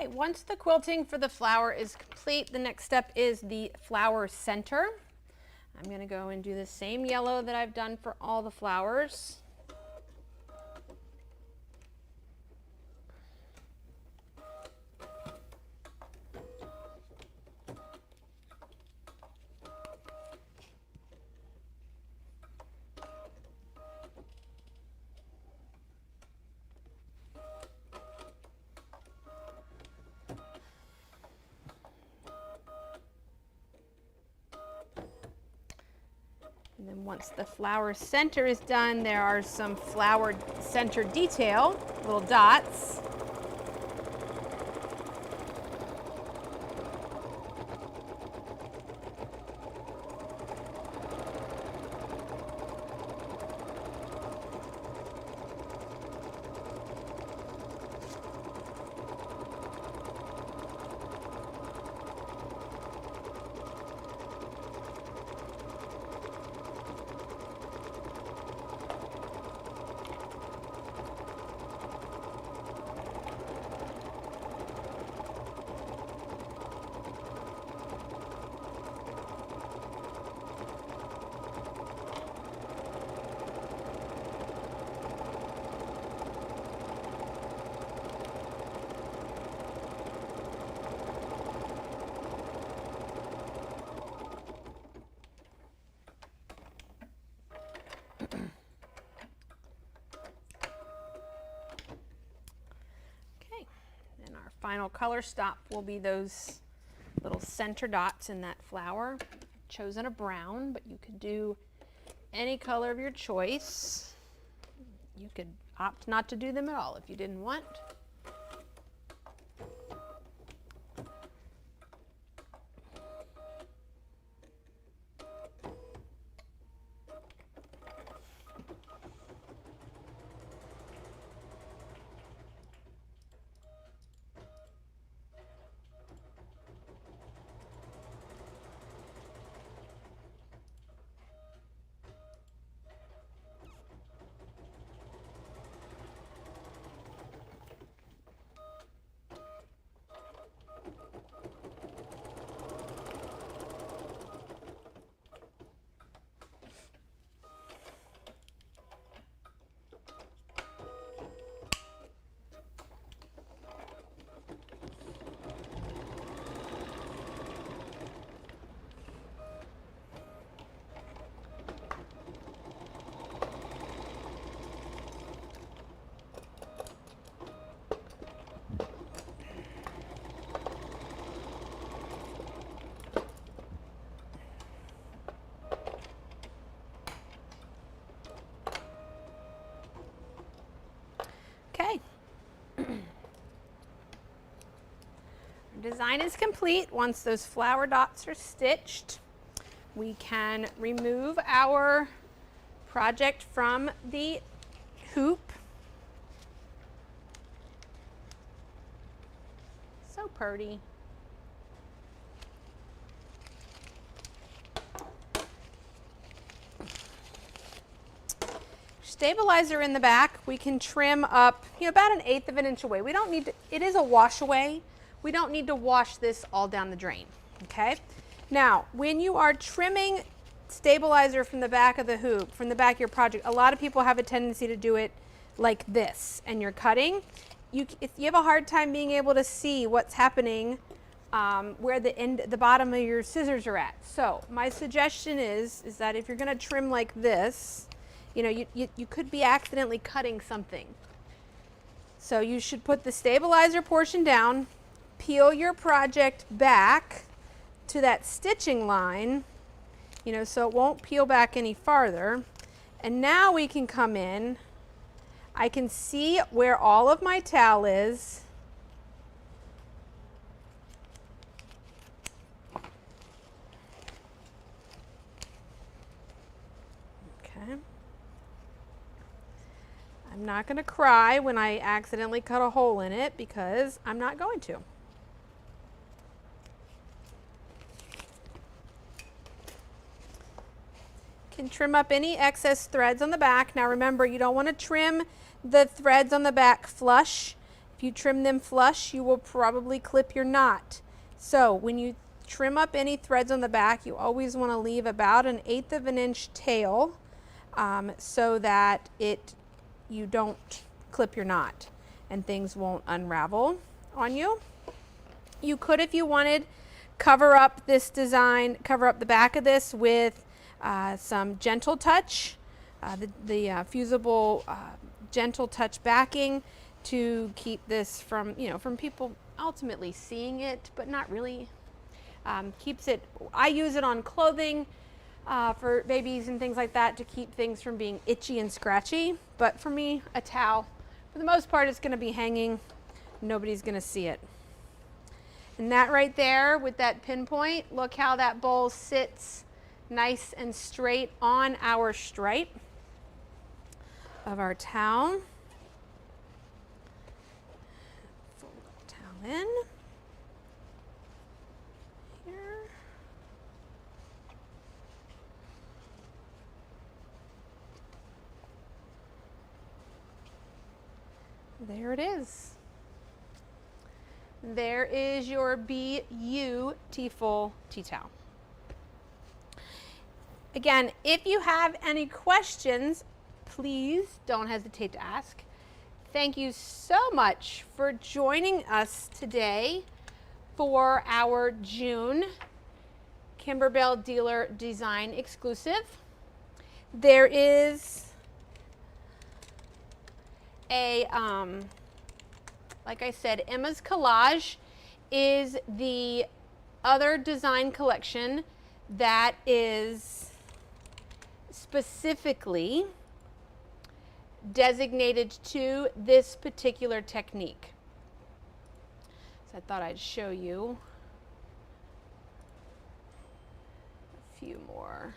Okay, once the quilting for the flower is complete, the next step is the flower center. I'm going to go and do the same yellow that I've done for all the flowers. And then once the flower center is done, there are some flower center detail, little dots. Final color stop will be those little center dots in that flower. I've chosen a brown, but you could do any color of your choice. You could opt not to do them at all if you didn't want. Okay. Our design is complete. Once those flower dots are stitched, we can remove our project from the hoop. So pretty. Stabilizer in the back, we can trim up, about 1/8 of an inch away. We don't need to, it is a wash away. We don't need to wash this all down the drain, okay? Now, when you are trimming stabilizer from the back of the hoop, from the back of your project, a lot of people have a tendency to do it like this, and you're cutting. If you have a hard time being able to see what's happening where the bottom of your scissors are at. So my suggestion is that if you're gonna trim like this, you could be accidentally cutting something. So you should put the stabilizer portion down, peel your project back to that stitching line, so it won't peel back any farther. And now we can come in. I can see where all of my towel is. Okay. I'm not going to cry when I accidentally cut a hole in it because I'm not going to. Can trim up any excess threads on the back. Now remember, you don't want to trim the threads on the back flush. If you trim them flush, you will probably clip your knot. So when you trim up any threads on the back, you always want to leave about 1/8 of an inch tail so that you don't clip your knot and things won't unravel on you. You could, if you wanted, cover up this design, cover up the back of this with some Gentle Touch, the fusible Gentle Touch backing to keep this from, from people ultimately seeing it, but not really. Keeps it, I use it on clothing for babies and things like that to keep things from being itchy and scratchy. But for me, a towel, for the most part, it's going to be hanging. Nobody's going to see it. And that right there with that pinpoint, look how that bowl sits nice and straight on our stripe of our towel. Fold the towel in. Here. There it is. There is your Be-Youtiful tea towel. Again, if you have any questions, please don't hesitate to ask. Thank you so much for joining us today for our June Kimberbell Dealer Design Exclusive. There is a like I said, Emma's Collage is the other design collection that is specifically designated to this particular technique. So I thought I'd show you a few more.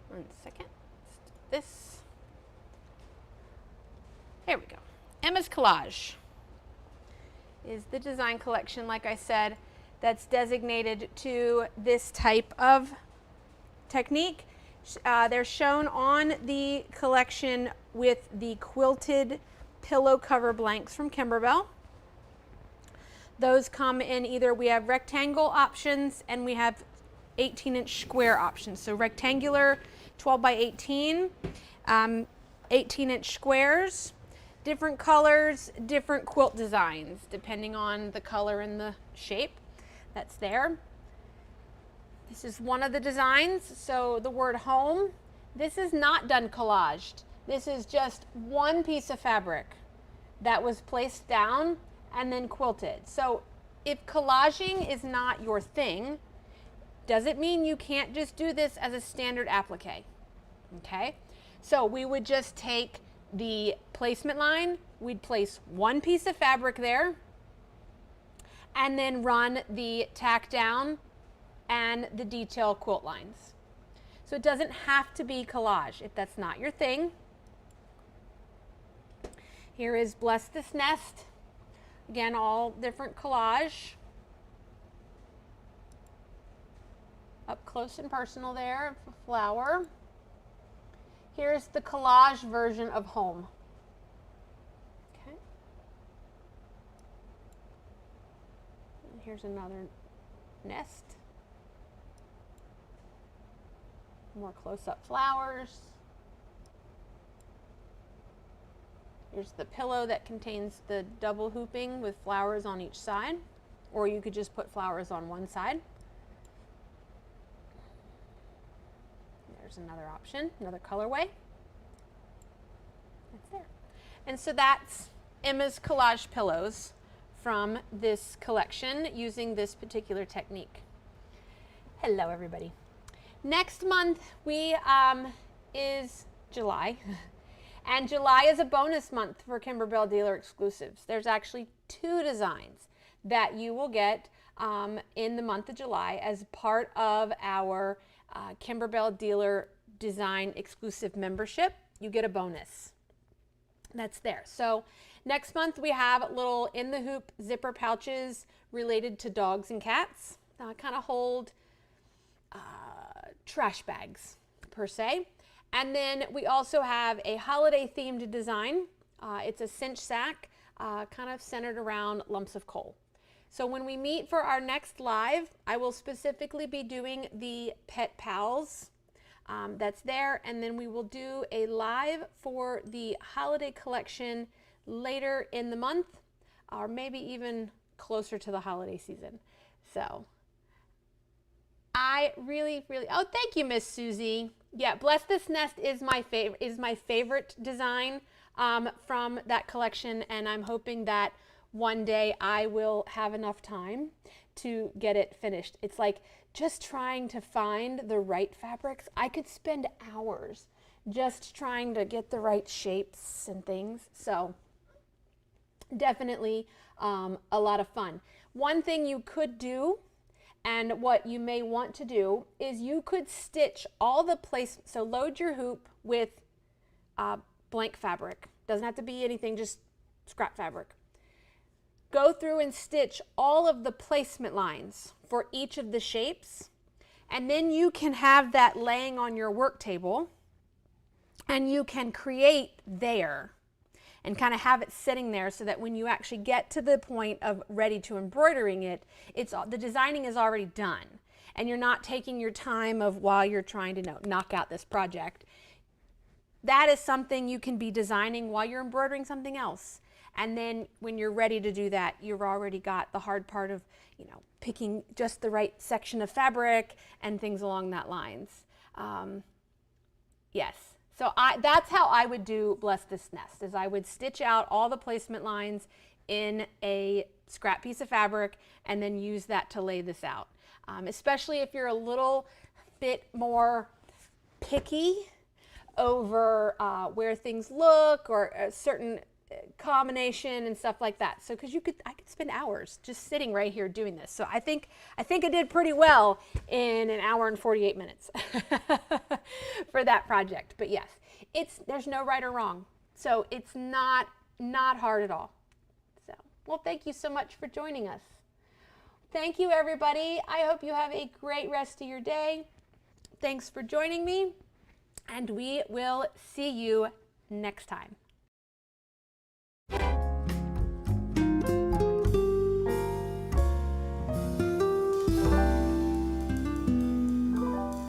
One second. This. There we go. Emma's Collage is the design collection, like I said, that's designated to this type of technique. They're shown on the collection with the quilted pillow cover blanks from Kimberbell. Those come in either, we have rectangle options and we have 18-inch square options. So rectangular 12 by 18, 18-inch squares, different colors, different quilt designs, depending on the color and the shape that's there. This is one of the designs. So the word home, this is not done collaged. This is just one piece of fabric that was placed down and then quilted. So if collaging is not your thing, doesn't mean you can't just do this as a standard applique, okay? So we would just take the placement line, we'd place one piece of fabric there, and then run the tack down and the detail quilt lines. So it doesn't have to be collage if that's not your thing. Here is Bless This Nest. Again, all different collage. Up close and personal there, a flower. Here's the collage version of home. Okay. And here's another nest. More close-up flowers. Here's the pillow that contains the double hooping with flowers on each side, or you could just put flowers on one side. There's another option, another colorway. That's there. And so that's Emma's Collage pillows from this collection using this particular technique. Hello, everybody. Next month is July. And July is a bonus month for Kimberbell Dealer Exclusives. There's actually 2 designs that you will get in the month of July as part of our Kimberbell Dealer Design Exclusive membership. You get a bonus. That's there. So next month we have little in the hoop zipper pouches related to dogs and cats. kind of hold trash bags per se. And then we also have a holiday themed design. It's a cinch sack, kind of centered around lumps of coal. So when we meet for our next live, I will specifically be doing the Pet Pals that's there, and then we will do a live for the holiday collection later in the month, or maybe even closer to the holiday season. So I really, oh, thank you, Miss Susie. Yeah, Bless This Nest is my favorite design from that collection, and I'm hoping that one day I will have enough time to get it finished. It's like just trying to find the right fabrics. I could spend hours just trying to get the right shapes and things. So definitely a lot of fun. One thing you could do, and what you may want to do, is you could stitch all the placements. So load your hoop with blank fabric. Doesn't have to be anything, just scrap fabric. Go through and stitch all of the placement lines for each of the shapes, and then you can have that laying on your work table, and you can create there and kind of have it sitting there so that when you actually get to the point of ready to embroidering it, the designing is already done, and you're not taking your time of while you're trying to knock out this project. That is something you can be designing while you're embroidering something else. And then when you're ready to do that, you've already got the hard part of, picking just the right section of fabric and things along that lines. Yes. So that's how I would do Bless This Nest, is I would stitch out all the placement lines in a scrap piece of fabric and then use that to lay this out. Especially if you're a little bit more picky over where things look or a certain combination and stuff like that. So because I could spend hours just sitting right here doing this. So I think I did pretty well in an hour and 48 minutes for that project. But yes, there's no right or wrong. So it's not hard at all. So, well, thank you so much for joining us. Thank you, everybody. I hope you have a great rest of your day. Thanks for joining me, and we will see you next time.